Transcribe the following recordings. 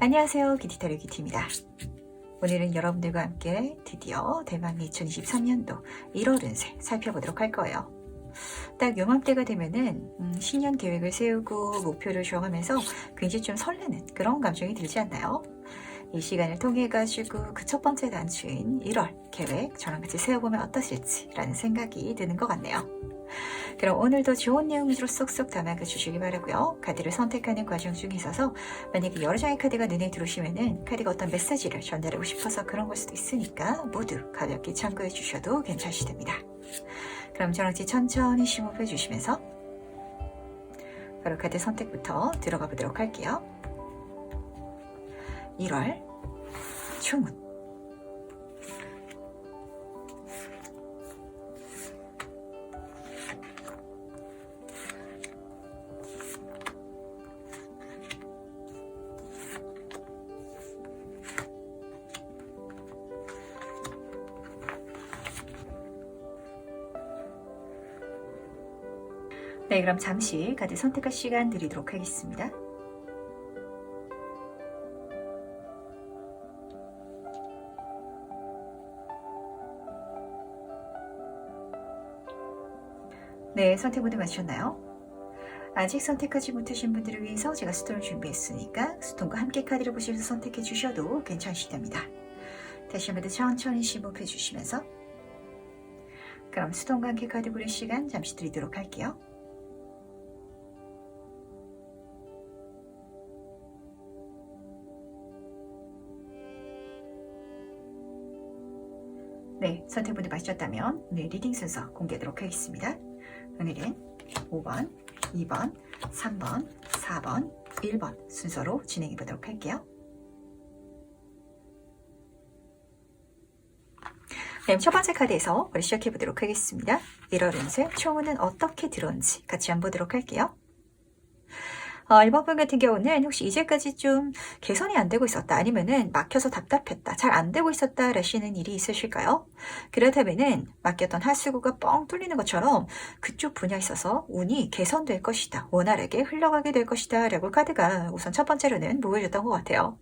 안녕하세요. 기티타로 기티입니다. 오늘은 여러분들과 함께 드디어 대망의 2023년도 1월 운세 살펴보도록 할 거예요. 딱 요맘때가 되면은 신년 계획을 세우고 목표를 정하면서 굉장히 좀 설레는 그런 감정이 들지 않나요? 이 시간을 통해 가지고 그 첫 번째 단추인 1월 계획 저랑 같이 세워보면 어떠실지라는 생각이 드는 것 같네요. 그럼 오늘도 좋은 내용으로 쏙쏙 담아가 주시기 바라고요. 카드를 선택하는 과정 중에 있어서 만약에 여러 장의 카드가 눈에 들어오시면은 카드가 어떤 메시지를 전달하고 싶어서 그런 걸 수도 있으니까 모두 가볍게 참고해 주셔도 괜찮으시답니다. 그럼 저랑 같이 천천히 심호흡해 주시면서 바로 카드 선택부터 들어가 보도록 할게요. 1월 총운. 네, 그럼 잠시 카드 선택할 시간 드리도록 하겠습니다. 네, 선택 모두 마치셨나요? 아직 선택하지 못하신 분들을 위해서 제가 스톤을 준비했으니까 스톤과 함께 카드를 보시면서 선택해 주셔도 괜찮으시답니다. 다시 한번 더 천천히 심호흡해 주시면서 그럼 스톤과 함께 카드 고를 시간 잠시 드리도록 할게요. 네, 선택 모두 마치셨다면 오늘 리딩 순서 공개하도록 하겠습니다. 오늘은 5번, 2번, 3번, 4번, 1번 순서로 진행해 보도록 할게요. 네, 첫 번째 카드에서 우리 시작해 보도록 하겠습니다. 1월 운세 총운은 어떻게 들어온지 같이 한번 보도록 할게요. 이번 분 같은 경우는 혹시 이제까지 좀 개선이 안 되고 있었다 아니면은 막혀서 답답했다 잘 안 되고 있었다 라시는 일이 있으실까요? 그렇다면은 막혔던 하수구가 뻥 뚫리는 것처럼 그쪽 분야에 있어서 운이 개선될 것이다 원활하게 흘러가게 될 것이다 라고 카드가 우선 첫 번째로는 보여줬던 것 같아요.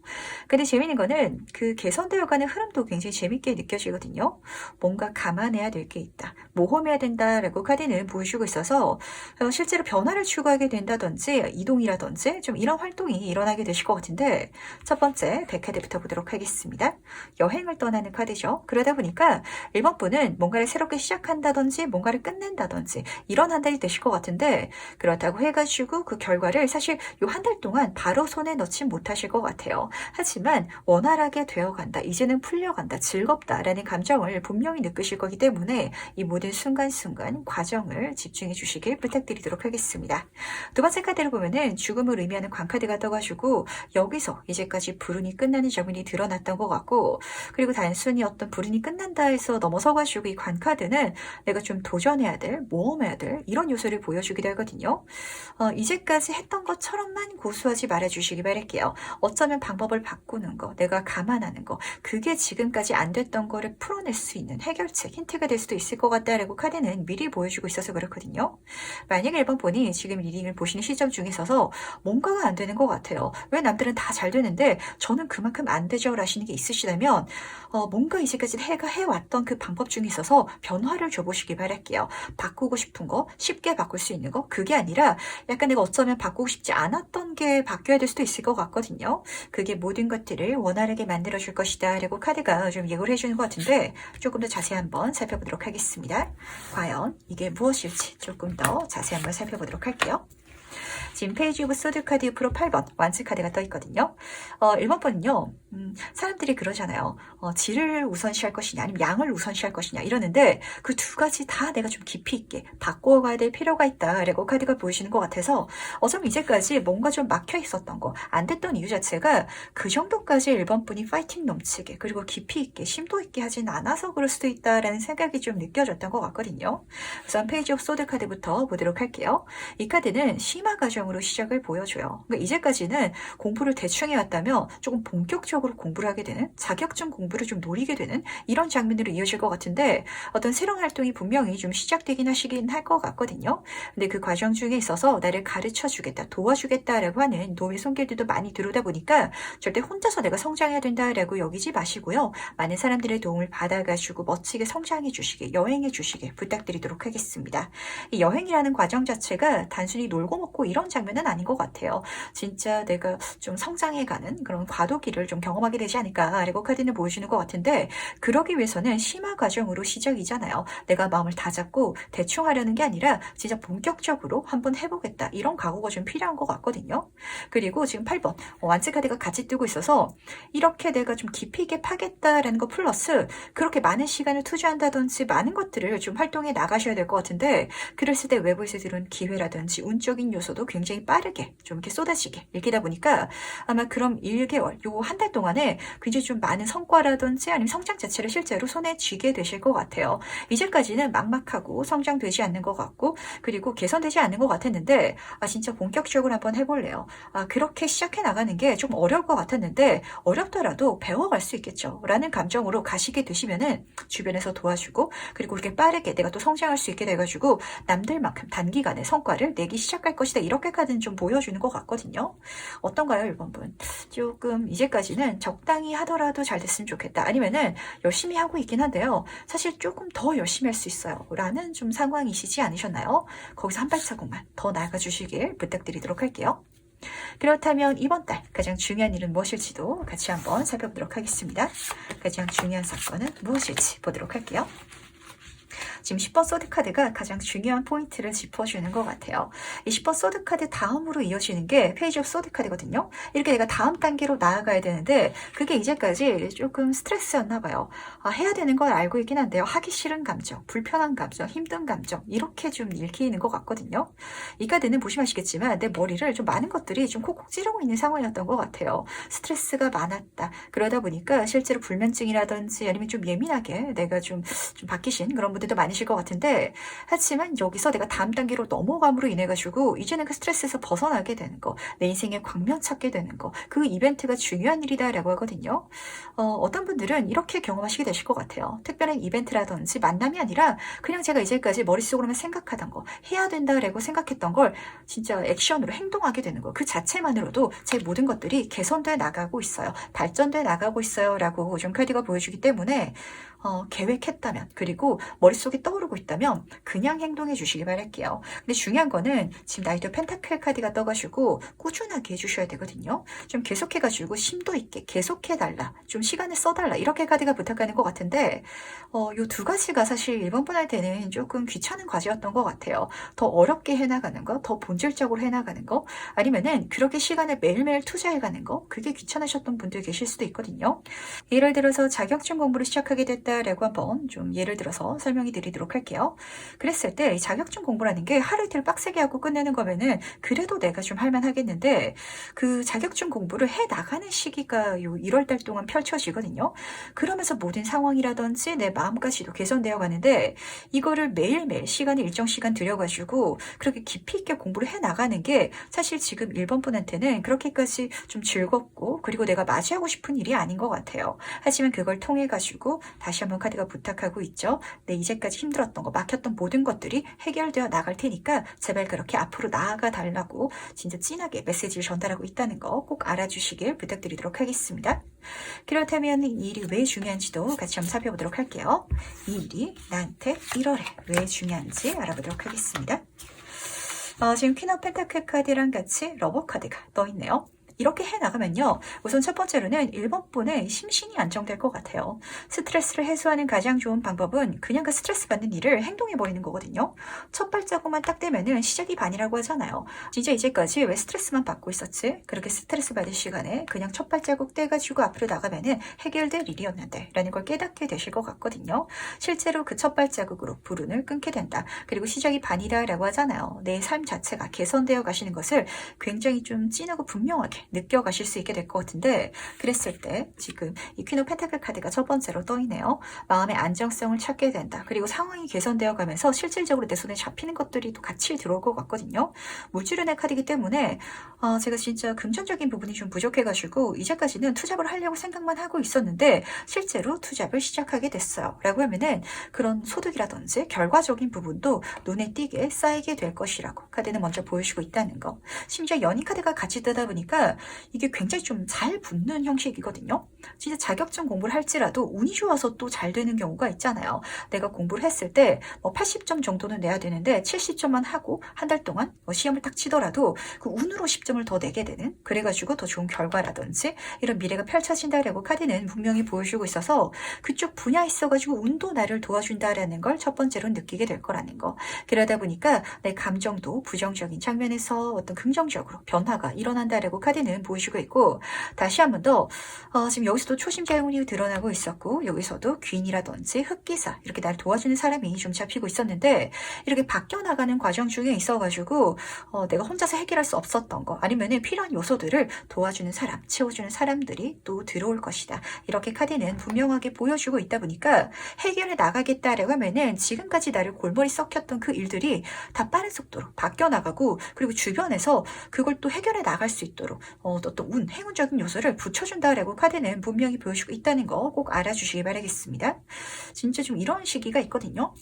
근데 재미있는 거는 그 개선되어 가는 흐름도 굉장히 재밌게 느껴지거든요. 뭔가 감안해야 될 게 있다 모험해야 된다 라고 카드는 보여주고 있어서 실제로 변화를 추구하게 된다든지 이동이라든지 좀 이런 활동이 일어나게 되실 것 같은데 첫 번째 100카드부터 보도록 하겠습니다. 여행을 떠나는 카드죠. 그러다 보니까 1번 분은 뭔가를 새롭게 시작한다든지 뭔가를 끝낸다든지 이런 한 달이 되실 것 같은데 그렇다고 해가지고 그 결과를 사실 요 한 달 동안 바로 손에 넣지 못하실 것 같아요. 하지만 원활하게 되어간다. 이제는 풀려간다. 즐겁다라는 감정을 분명히 느끼실 거기 때문에 이 모든 순간순간 과정을 집중해 주시길 부탁드리도록 하겠습니다. 두 번째 카드를 보면은 죽음을 의미하는 광카드가 떠가지고 여기서 이제까지 불운이 끝나는 장면이 드러났던 것 같고 그리고 단순히 어떤 불운이 끝난다 해서 넘어서가지고 이 광카드는 내가 좀 도전해야 될 모험해야 될 이런 요소를 보여주기도 하거든요. 이제까지 했던 것처럼만 고수하지 말아주시기 바랄게요. 어쩌면 방법을 바꾸는 거 내가 감안하는 거 그게 지금까지 안 됐던 거를 풀어낼 수 있는 해결책 힌트가 될 수도 있을 것 같다라고 카드는 미리 보여주고 있어서 그렇거든요. 만약에 1번 분이 지금 리딩을 보시는 시점 중에 있어서 뭔가가 안 되는 것 같아요. 왜 남들은 다 잘 되는데 저는 그만큼 안 되죠 라시는 게 있으시다면 뭔가 이제까지 해왔던 그 방법 중에 있어서 변화를 줘보시기 바랄게요. 바꾸고 싶은 거 쉽게 바꿀 수 있는 거 그게 아니라 약간 내가 어쩌면 바꾸고 싶지 않았던 게 바뀌어야 될 수도 있을 것 같거든요. 그게 모든 것들을 원활하게 만들어줄 것이다 라고 카드가 좀 예고를 해주는 것 같은데 조금 더 자세히 한번 살펴보도록 하겠습니다. 과연 이게 무엇일지 조금 더 자세히 한번 살펴보도록 할게요. 지금 페이지 오브 소드 카드 옆으로 8번 완츠 카드가 떠 있거든요. 1번 번은요. 사람들이 그러잖아요. 질을 우선시할 것이냐 아니면 양을 우선시할 것이냐 이러는데 그 두 가지 다 내가 좀 깊이 있게 바꿔가야 될 필요가 있다라고 카드가 보여주는 것 같아서 어쩌면 이제까지 뭔가 좀 막혀 있었던 거 안 됐던 이유 자체가 그 정도까지 1번 분이 파이팅 넘치게 그리고 깊이 있게 심도 있게 하진 않아서 그럴 수도 있다라는 생각이 좀 느껴졌던 것 같거든요. 우선 페이지 오브 소드 카드부터 보도록 할게요. 이 카드는 심화 가족 과정으로 시작을 보여줘요. 그러니까 이제까지는 공부를 대충 해왔다면 조금 본격적으로 공부를 하게 되는, 자격증 공부를 좀 노리게 되는 이런 장면으로 이어질 것 같은데, 어떤 새로운 활동이 분명히 좀 시작되긴 하시긴 할 것 같거든요. 근데 그 과정 중에 있어서 나를 가르쳐 주겠다, 도와주겠다라고 하는 도움의 손길들도 많이 들어오다 보니까 절대 혼자서 내가 성장해야 된다라고 여기지 마시고요. 많은 사람들의 도움을 받아가지고 멋지게 성장해 주시게, 여행해 주시게 부탁드리도록 하겠습니다. 이 여행이라는 과정 자체가 단순히 놀고 먹고 이런 장면은 아닌 것 같아요. 진짜 내가 좀 성장해가는 그런 과도기를 좀 경험하게 되지 않을까라고 카드는 보여주는 것 같은데, 그러기 위해서는 심화 과정으로 시작이잖아요. 내가 마음을 다잡고 대충 하려는 게 아니라 진짜 본격적으로 한번 해보겠다, 이런 각오가 좀 필요한 것 같거든요. 그리고 지금 8번 완즈 카드가 같이 뜨고 있어서 이렇게 내가 좀 깊이 있게 파겠다라는 거 플러스 그렇게 많은 시간을 투자한다든지 많은 것들을 좀 활동해 나가셔야 될 것 같은데, 그랬을 때 외부에서 들은 기회라든지 운적인 요소도 굉장히 빠르게 좀 이렇게 쏟아지게 읽히다 보니까 아마 그럼 1개월, 요 한 달 동안에 굉장히 좀 많은 성과라든지 아니면 성장 자체를 실제로 손에 쥐게 되실 것 같아요. 이제까지는 막막하고 성장되지 않는 것 같고 그리고 개선되지 않는 것 같았는데, 진짜 본격적으로 한번 해볼래요. 그렇게 시작해 나가는 게 좀 어려울 것 같았는데 어렵더라도 배워갈 수 있겠죠 라는 감정으로 가시게 되시면은 주변에서 도와주고 그리고 그렇게 빠르게 내가 또 성장할 수 있게 돼가지고 남들만큼 단기간에 성과를 내기 시작할 것이다, 이렇게까지는 좀 보여주는 것 같거든요. 어떤가요, 1번분? 조금 이제까지는 적당히 하더라도 잘 됐으면 좋겠다, 아니면은 열심히 하고 있긴 한데요, 사실 조금 더 열심히 할 수 있어요 라는 좀 상황이시지 않으셨나요? 거기서 한 발자국만 더 나아가 주시길 부탁드리도록 할게요. 그렇다면 이번 달 가장 중요한 일은 무엇일지도 같이 한번 살펴보도록 하겠습니다. 가장 중요한 사건은 무엇일지 보도록 할게요. 지금 10번 소드카드가 가장 중요한 포인트를 짚어주는 것 같아요. 이 10번 소드카드 다음으로 이어지는 게 페이지 오브 소드카드거든요. 이렇게 내가 다음 단계로 나아가야 되는데 그게 이제까지 조금 스트레스였나 봐요. 해야 되는 걸 알고 있긴 한데요. 하기 싫은 감정, 불편한 감정, 힘든 감정, 이렇게 좀 읽히는 것 같거든요. 이 카드는 보시면 아시겠지만 내 머리를 좀 많은 것들이 좀 콕콕 찌르고 있는 상황이었던 것 같아요. 스트레스가 많았다. 그러다 보니까 실제로 불면증이라든지 아니면 좀 예민하게 내가 좀 바뀌신 그런 분들도 많으실 것 같은데, 하지만 여기서 내가 다음 단계로 넘어감으로 인해 가지고 이제는 그 스트레스에서 벗어나게 되는 거, 내 인생의 광면 찾게 되는 거, 그 이벤트가 중요한 일이다라고 하거든요. 어떤 분들은 이렇게 경험하시게 되실 것 같아요. 특별한 이벤트라든지 만남이 아니라 그냥 제가 이제까지 머릿속으로만 생각하던 거, 해야 된다라고 생각했던 걸 진짜 액션으로 행동하게 되는 거, 그 자체만으로도 제 모든 것들이 개선돼 나가고 있어요, 발전돼 나가고 있어요 라고 좀 카드가 보여주기 때문에 계획했다면, 그리고 머릿속에 떠오르고 있다면 그냥 행동해 주시기 바랄게요. 근데 중요한 거는 지금 나이트 오브 펜타클 카드가 떠가지고 꾸준하게 해주셔야 되거든요. 좀 계속해가지고 심도 있게 계속해달라, 좀 시간을 써달라, 이렇게 카드가 부탁하는 것 같은데 요 두 가지가 사실 1번 분한테는 조금 귀찮은 과제였던 것 같아요. 더 어렵게 해나가는 거, 더 본질적으로 해나가는 거, 아니면은 그렇게 시간을 매일매일 투자해가는 거, 그게 귀찮으셨던 분들 계실 수도 있거든요. 예를 들어서 자격증 공부를 시작하게 됐다라고 한번 좀 예를 들어서 설명해 드리도록 할게요. 그랬을 때 자격증 공부라는 게 하루 이틀 빡세게 하고 끝내는 거면은 그래도 내가 좀 할만하겠는데, 그 자격증 공부를 해 나가는 시기가 요 1월 달 동안 펼쳐지거든요. 그러면서 모든 상황이라든지 내 마음까지도 개선되어 가는데, 이거를 매일매일 시간을 일정 시간 들여가지고 그렇게 깊이 있게 공부를 해 나가는 게 사실 지금 1번 분한테는 그렇게까지 좀 즐겁고 그리고 내가 맞이하고 싶은 일이 아닌 것 같아요. 하지만 그걸 통해 가지고 다시 한번 카드가 부탁하고 있죠. 내 이제까지 힘들었던 거, 막혔던 모든 것들이 해결되어 나갈 테니까 제발 그렇게 앞으로 나아가 달라고 진짜 진하게 메시지를 전달하고 있다는 거 꼭 알아주시길 부탁드리도록 하겠습니다. 그렇다면 이 일이 왜 중요한지도 같이 한번 살펴보도록 할게요. 이 일이 나한테 1월에 왜 중요한지 알아보도록 하겠습니다. 지금 퀸 오브 펜타클 카드랑 같이 러버 카드가 떠있네요. 이렇게 해나가면요, 우선 첫 번째로는 1번 분의 심신이 안정될 것 같아요. 스트레스를 해소하는 가장 좋은 방법은 그냥 그 스트레스 받는 일을 행동해버리는 거거든요. 첫 발자국만 딱 떼면은 시작이 반이라고 하잖아요. 진짜 이제까지 왜 스트레스만 받고 있었지? 그렇게 스트레스 받을 시간에 그냥 첫 발자국 떼가지고 앞으로 나가면은 해결될 일이었는데 라는 걸 깨닫게 되실 것 같거든요. 실제로 그 첫 발자국으로 불운을 끊게 된다. 그리고 시작이 반이다 라고 하잖아요. 내 삶 자체가 개선되어 가시는 것을 굉장히 좀 진하고 분명하게 느껴가실 수 있게 될 것 같은데, 그랬을 때 지금 이 퀸 오브 펜타클 카드가 첫 번째로 떠있네요. 마음의 안정성을 찾게 된다. 그리고 상황이 개선되어 가면서 실질적으로 내 손에 잡히는 것들이 또 같이 들어올 것 같거든요. 물질운의 카드이기 때문에 제가 진짜 금전적인 부분이 좀 부족해가지고 이제까지는 투잡을 하려고 생각만 하고 있었는데 실제로 투잡을 시작하게 됐어요. 라고 하면은 그런 소득이라든지 결과적인 부분도 눈에 띄게 쌓이게 될 것이라고 카드는 먼저 보여주고 있다는 거. 심지어 연인 카드가 같이 뜨다 보니까 이게 굉장히 좀 잘 붙는 형식이거든요. 진짜 자격증 공부를 할지라도 운이 좋아서 또 잘 되는 경우가 있잖아요. 내가 공부를 했을 때 뭐 80점 정도는 내야 되는데 70점만 하고 한 달 동안 시험을 딱 치더라도 그 운으로 10점을 더 내게 되는, 그래가지고 더 좋은 결과라든지 이런 미래가 펼쳐진다라고 카드는 분명히 보여주고 있어서 그쪽 분야에 있어가지고 운도 나를 도와준다라는 걸 첫 번째로 느끼게 될 거라는 거. 그러다 보니까 내 감정도 부정적인 장면에서 어떤 긍정적으로 변화가 일어난다라고 카드는 보여주고 있고, 다시 한 번 더 지금 여기서도 초심자 행운이 드러나고 있었고, 여기서도 귀인이라든지 흑기사 이렇게 나를 도와주는 사람이 좀 잡히고 있었는데, 이렇게 바뀌어 나가는 과정 중에 있어가지고 내가 혼자서 해결할 수 없었던 거, 아니면은 필요한 요소들을 도와주는 사람, 채워주는 사람들이 또 들어올 것이다. 이렇게 카드는 분명하게 보여주고 있다 보니까 해결해 나가겠다라고 하면은 지금까지 나를 골머리 썩혔던 그 일들이 다 빠른 속도로 바뀌어 나가고, 그리고 주변에서 그걸 또 해결해 나갈 수 있도록 어떤 운, 행운적인 요소를 붙여준다라고 카드는 분명히 보여주고 있다는 거 꼭 알아주시기 바라겠습니다. 진짜 좀 이런 시기가 있거든요.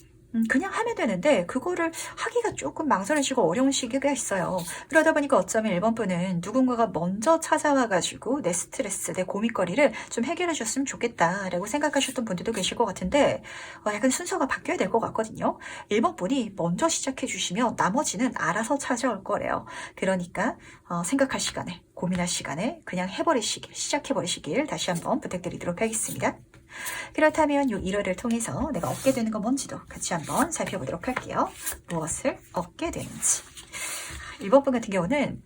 그냥 하면 되는데 그거를 하기가 조금 망설여지고 어려운 시기가 있어요. 그러다 보니까 어쩌면 1번 분은 누군가가 먼저 찾아와가지고 내 스트레스, 내 고민거리를 좀 해결해 줬으면 좋겠다라고 생각하셨던 분들도 계실 것 같은데, 약간 순서가 바뀌어야 될 것 같거든요. 1번 분이 먼저 시작해 주시면 나머지는 알아서 찾아올 거래요. 그러니까 생각할 시간에, 고민할 시간에 그냥 해버리시길, 시작해버리시길 다시 한번 부탁드리도록 하겠습니다. 그렇다면 이 1월을 통해서 내가 얻게 되는 건 뭔지도 같이 한번 살펴보도록 할게요. 무엇을 얻게 되는지. 1번 분 같은 경우는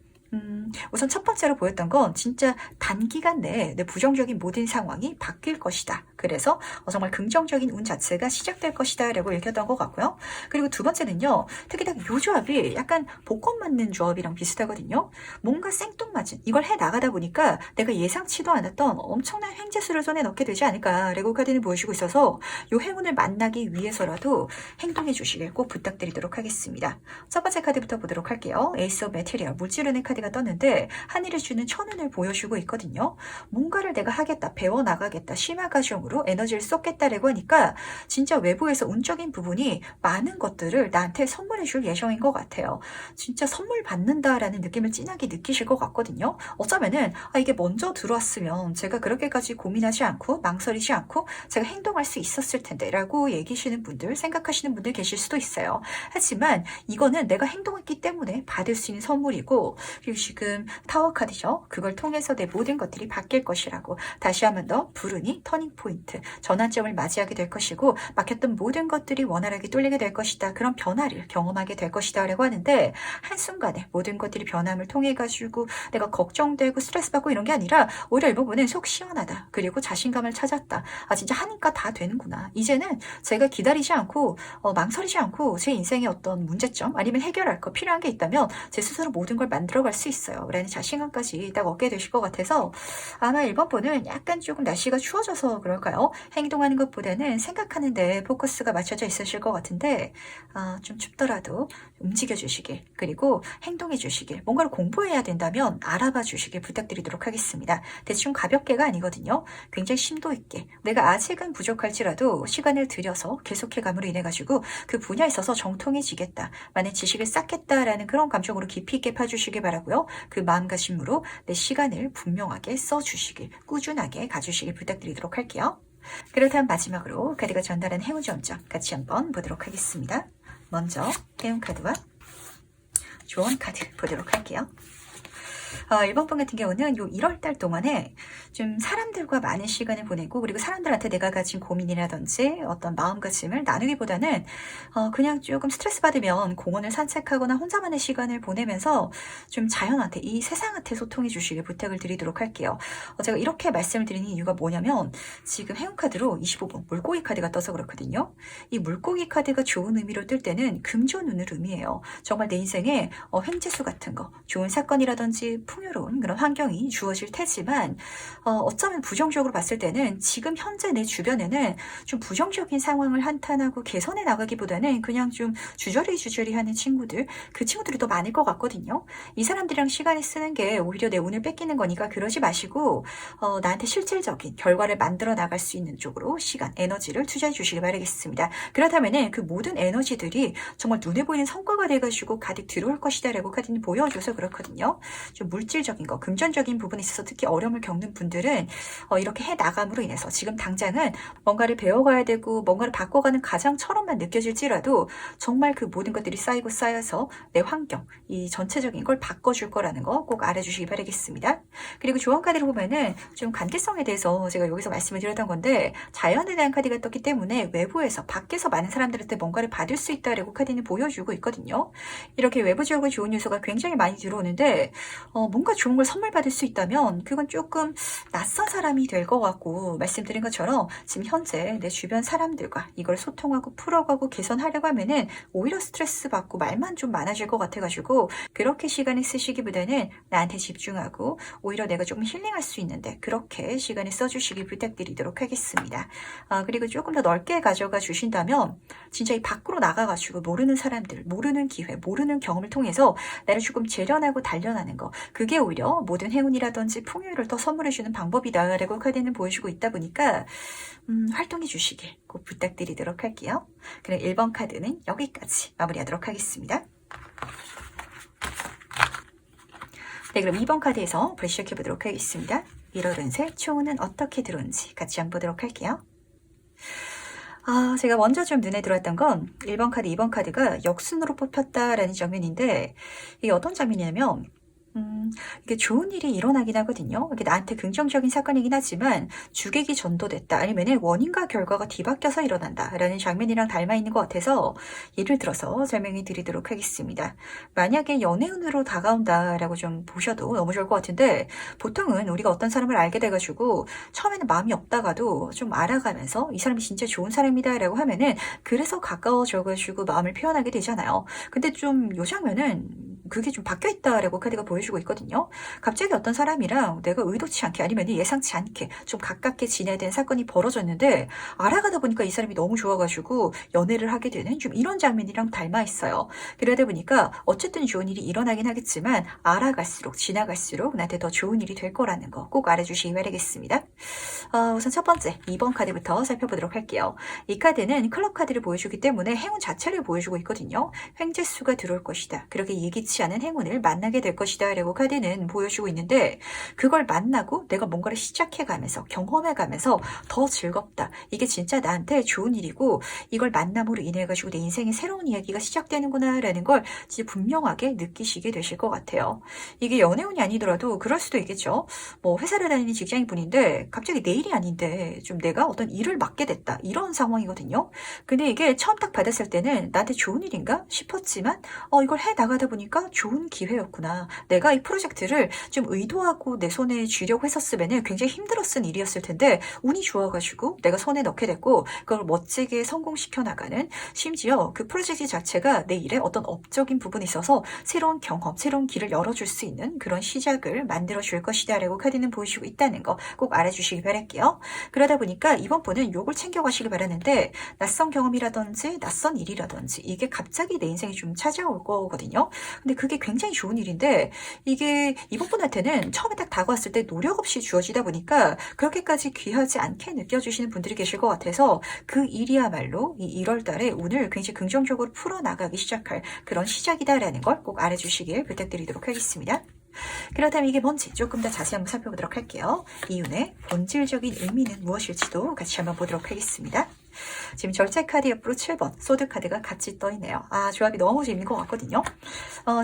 우선 첫 번째로 보였던 건 진짜 단기간 내에 내 부정적인 모든 상황이 바뀔 것이다. 그래서 정말 긍정적인 운 자체가 시작될 것이다 라고 읽혔던 것 같고요. 그리고 두 번째는요, 특히나 이 조합이 약간 복권 맞는 조합이랑 비슷하거든요. 뭔가 생뚱맞은 이걸 해 나가다 보니까 내가 예상치도 않았던 엄청난 횡재수를 손에 넣게 되지 않을까 라고 카드는 보여주고 있어서 이 행운을 만나기 위해서라도 행동해 주시길 꼭 부탁드리도록 하겠습니다. 첫 번째 카드부터 보도록 할게요. 에이스 오브 매테리얼, 물질운의 카드가 떴는데 하늘이 주는 천운을 보여주고 있거든요. 뭔가를 내가 하겠다, 배워나가겠다, 심화 과정으로 에너지를 쏟겠다라고 하니까 진짜 외부에서 운적인 부분이 많은 것들을 나한테 선물해 줄 예정인 것 같아요. 진짜 선물 받는다라는 느낌을 진하게 느끼실 것 같거든요. 어쩌면은 이게 먼저 들어왔으면 제가 그렇게까지 고민하지 않고 망설이지 않고 제가 행동할 수 있었을 텐데 라고 얘기하시는 분들, 생각하시는 분들 계실 수도 있어요. 하지만 이거는 내가 행동했기 때문에 받을 수 있는 선물이고, 그리고 지금 타워 카드죠. 그걸 통해서 내 모든 것들이 바뀔 것이라고, 다시 한번 더 불운이 터닝 포인트, 전환점을 맞이하게 될 것이고, 막혔던 모든 것들이 원활하게 뚫리게 될 것이다. 그런 변화를 경험하게 될 것이다 라고 하는데, 한순간에 모든 것들이 변함을 통해 가지고 내가 걱정되고 스트레스 받고 이런 게 아니라 오히려 이 부분은 속 시원하다. 그리고 자신감을 찾았다. 진짜 하니까 다 되는구나. 이제는 제가 기다리지 않고 망설이지 않고 제 인생의 어떤 문제점 아니면 해결할 거 필요한 게 있다면 제 스스로 모든 걸 만들어갈 수 있어요. 라는 자신감까지 딱 얻게 되실 것 같아서 아마 1번 분은 약간 조금 날씨가 추워져서 그럴까요? 행동하는 것보다는 생각하는 데 포커스가 맞춰져 있으실 것 같은데, 좀 춥더라도 움직여 주시길, 그리고 행동해 주시길, 뭔가를 공부해야 된다면 알아봐 주시길 부탁드리도록 하겠습니다. 대충 가볍게가 아니거든요. 굉장히 심도 있게 내가 아직은 부족할지라도 시간을 들여서 계속해 감으로 인해 가지고 그 분야에 있어서 정통해지겠다, 많은 지식을 쌓겠다라는 그런 감정으로 깊이 있게 파주시길 바라고요. 그 마음가짐으로 내 시간을 분명하게 써주시길, 꾸준하게 가주시길 부탁드리도록 할게요. 그렇다면 마지막으로 카드가 전달한 행운 점점 같이 한번 보도록 하겠습니다. 먼저 행운 카드와 조언 카드 보도록 할게요. 1번 분 같은 경우는 요 1월달 동안에 좀 사람들과 많은 시간을 보내고, 그리고 사람들한테 내가 가진 고민이라든지 어떤 마음가짐을 나누기보다는 그냥 조금 스트레스 받으면 공원을 산책하거나 혼자만의 시간을 보내면서 좀 자연한테, 이 세상한테 소통해 주시길 부탁을 드리도록 할게요. 제가 이렇게 말씀을 드리는 이유가 뭐냐면, 지금 행운 카드로 25번 물고기 카드가 떠서 그렇거든요. 이 물고기 카드가 좋은 의미로 뜰 때는 금전운을 의미해요. 정말 내 인생에 횡재수 같은 거, 좋은 사건이라든지 풍요로운 그런 환경이 주어질 테지만 어쩌면 부정적으로 봤을 때는 지금 현재 내 주변에는 좀 부정적인 상황을 한탄하고 개선해 나가기보다는 그냥 좀 주저리 하는 친구들, 그 친구들이 더 많을 것 같거든요. 이 사람들이랑 시간을 쓰는 게 오히려 내 운을 뺏기는 거니까 그러지 마시고 나한테 실질적인 결과를 만들어 나갈 수 있는 쪽으로 시간, 에너지를 투자해 주시기 바라겠습니다. 그렇다면 그 모든 에너지들이 정말 눈에 보이는 성과가 돼가지고 가득 들어올 것이다 라고 카드는 보여줘서 그렇거든요. 좀 물질적인 거, 금전적인 부분에 있어서 특히 어려움을 겪는 분들은 이렇게 해 나감으로 인해서 지금 당장은 뭔가를 배워가야 되고 뭔가를 바꿔가는 과정처럼만 느껴질지라도 정말 그 모든 것들이 쌓이고 쌓여서 내 환경, 이 전체적인 걸 바꿔줄 거라는 거 꼭 알아주시기 바라겠습니다. 그리고 조언 카드를 보면은 좀 관계성에 대해서 제가 여기서 말씀을 드렸던 건데 자연에 대한 카드가 떴기 때문에 외부에서 밖에서 많은 사람들한테 뭔가를 받을 수 있다라고 카드는 보여주고 있거든요. 이렇게 외부적으로 좋은 요소가 굉장히 많이 들어오는데 뭔가 좋은 걸 선물 받을 수 있다면 그건 조금 낯선 사람이 될 것 같고 말씀드린 것처럼 지금 현재 내 주변 사람들과 이걸 소통하고 풀어가고 개선하려고 하면은 오히려 스트레스 받고 말만 좀 많아질 것 같아가지고 그렇게 시간을 쓰시기보다는 나한테 집중하고 오히려 내가 조금 힐링할 수 있는데 그렇게 시간을 써주시기 부탁드리도록 하겠습니다. 그리고 조금 더 넓게 가져가 주신다면 진짜 이 밖으로 나가가지고 모르는 사람들, 모르는 기회, 모르는 경험을 통해서 나를 조금 재련하고 단련하는 거 그게 오히려 모든 행운이라든지 풍요를 더 선물해주는 방법이다라고 카드는 보여주고 있다 보니까 활동해 주시길 꼭 부탁드리도록 할게요. 그럼 1번 카드는 여기까지 마무리하도록 하겠습니다. 네, 그럼 2번 카드에서 브레 시작해 보도록 하겠습니다. 1월 운세 총운은 어떻게 들어온지 같이 한번 보도록 할게요. 제가 먼저 좀 눈에 들어왔던 건 1번 카드, 2번 카드가 역순으로 뽑혔다라는 장면인데 이게 어떤 장면이냐면 이게 좋은 일이 일어나긴 하거든요. 이게 나한테 긍정적인 사건이긴 하지만 주객이 전도됐다. 아니면 원인과 결과가 뒤바뀌어서 일어난다라는 장면이랑 닮아 있는 것 같아서 예를 들어서 설명해 드리도록 하겠습니다. 만약에 연애운으로 다가온다라고 좀 보셔도 너무 좋을 것 같은데 보통은 우리가 어떤 사람을 알게 돼가지고 처음에는 마음이 없다가도 좀 알아가면서 이 사람이 진짜 좋은 사람이다라고 하면은 그래서 가까워져가지고 마음을 표현하게 되잖아요. 근데 좀 요 장면은 그게 좀 바뀌어있다라고 카드가 보여주고 있거든요. 갑자기 어떤 사람이랑 내가 의도치 않게 아니면 예상치 않게 좀 가깝게 지내야 되는 사건이 벌어졌는데 알아가다 보니까 이 사람이 너무 좋아가지고 연애를 하게 되는 좀 이런 장면이랑 닮아 있어요. 그러다 보니까 어쨌든 좋은 일이 일어나긴 하겠지만 알아갈수록 지나갈수록 나한테 더 좋은 일이 될 거라는 거 꼭 알아주시기 바라겠습니다. 우선 첫 번째 2번 카드부터 살펴보도록 할게요. 이 카드는 클럽 카드를 보여주기 때문에 행운 자체를 보여주고 있거든요. 횡재수가 들어올 것이다. 그렇게 예기치 않은 행운을 만나게 될 것이다 라고 카드는 보여주고 있는데 그걸 만나고 내가 뭔가를 시작해가면서 경험해가면서 더 즐겁다. 이게 진짜 나한테 좋은 일이고 이걸 만남으로 인해 가지고 내 인생의 새로운 이야기가 시작되는구나 라는 걸 진짜 분명하게 느끼시게 되실 것 같아요. 이게 연애운이 아니더라도 그럴 수도 있겠죠. 뭐 회사를 다니는 직장인분인데 갑자기 내일이 아닌데 좀 내가 어떤 일을 맡게 됐다. 이런 상황이거든요. 근데 이게 처음 딱 받았을 때는 나한테 좋은 일인가 싶었지만 이걸 해 나가다 보니까 좋은 기회였구나. 내가 이 프로젝트를 좀 의도하고 내 손에 쥐려고 했었으면 굉장히 힘들었을 일이었을 텐데 운이 좋아가지고 내가 손에 넣게 됐고 그걸 멋지게 성공시켜 나가는 심지어 그 프로젝트 자체가 내 일에 어떤 업적인 부분에 있어서 새로운 경험, 새로운 길을 열어줄 수 있는 그런 시작을 만들어줄 것이다 라고 카드는 보여주고 있다는 거 꼭 알아주시기 바랄게요. 그러다 보니까 이번 분은 요걸 챙겨가시기 바라는데 낯선 경험이라든지 낯선 일이라든지 이게 갑자기 내 인생에 좀 찾아올 거거든요. 근데 그게 굉장히 좋은 일인데 이게 이번 분한테는 처음에 딱 다가왔을 때 노력 없이 주어지다 보니까 그렇게까지 귀하지 않게 느껴지시는 분들이 계실 것 같아서 그 일이야말로 이 1월 달에 운을 굉장히 긍정적으로 풀어나가기 시작할 그런 시작이다라는 걸 꼭 알아주시길 부탁드리도록 하겠습니다. 그렇다면 이게 뭔지 조금 더 자세히 한번 살펴보도록 할게요. 이 운의 본질적인 의미는 무엇일지도 같이 한번 보도록 하겠습니다. 지금 절제 카드 옆으로 7번 소드 카드가 같이 떠있네요. 조합이 너무 재밌는 것 같거든요.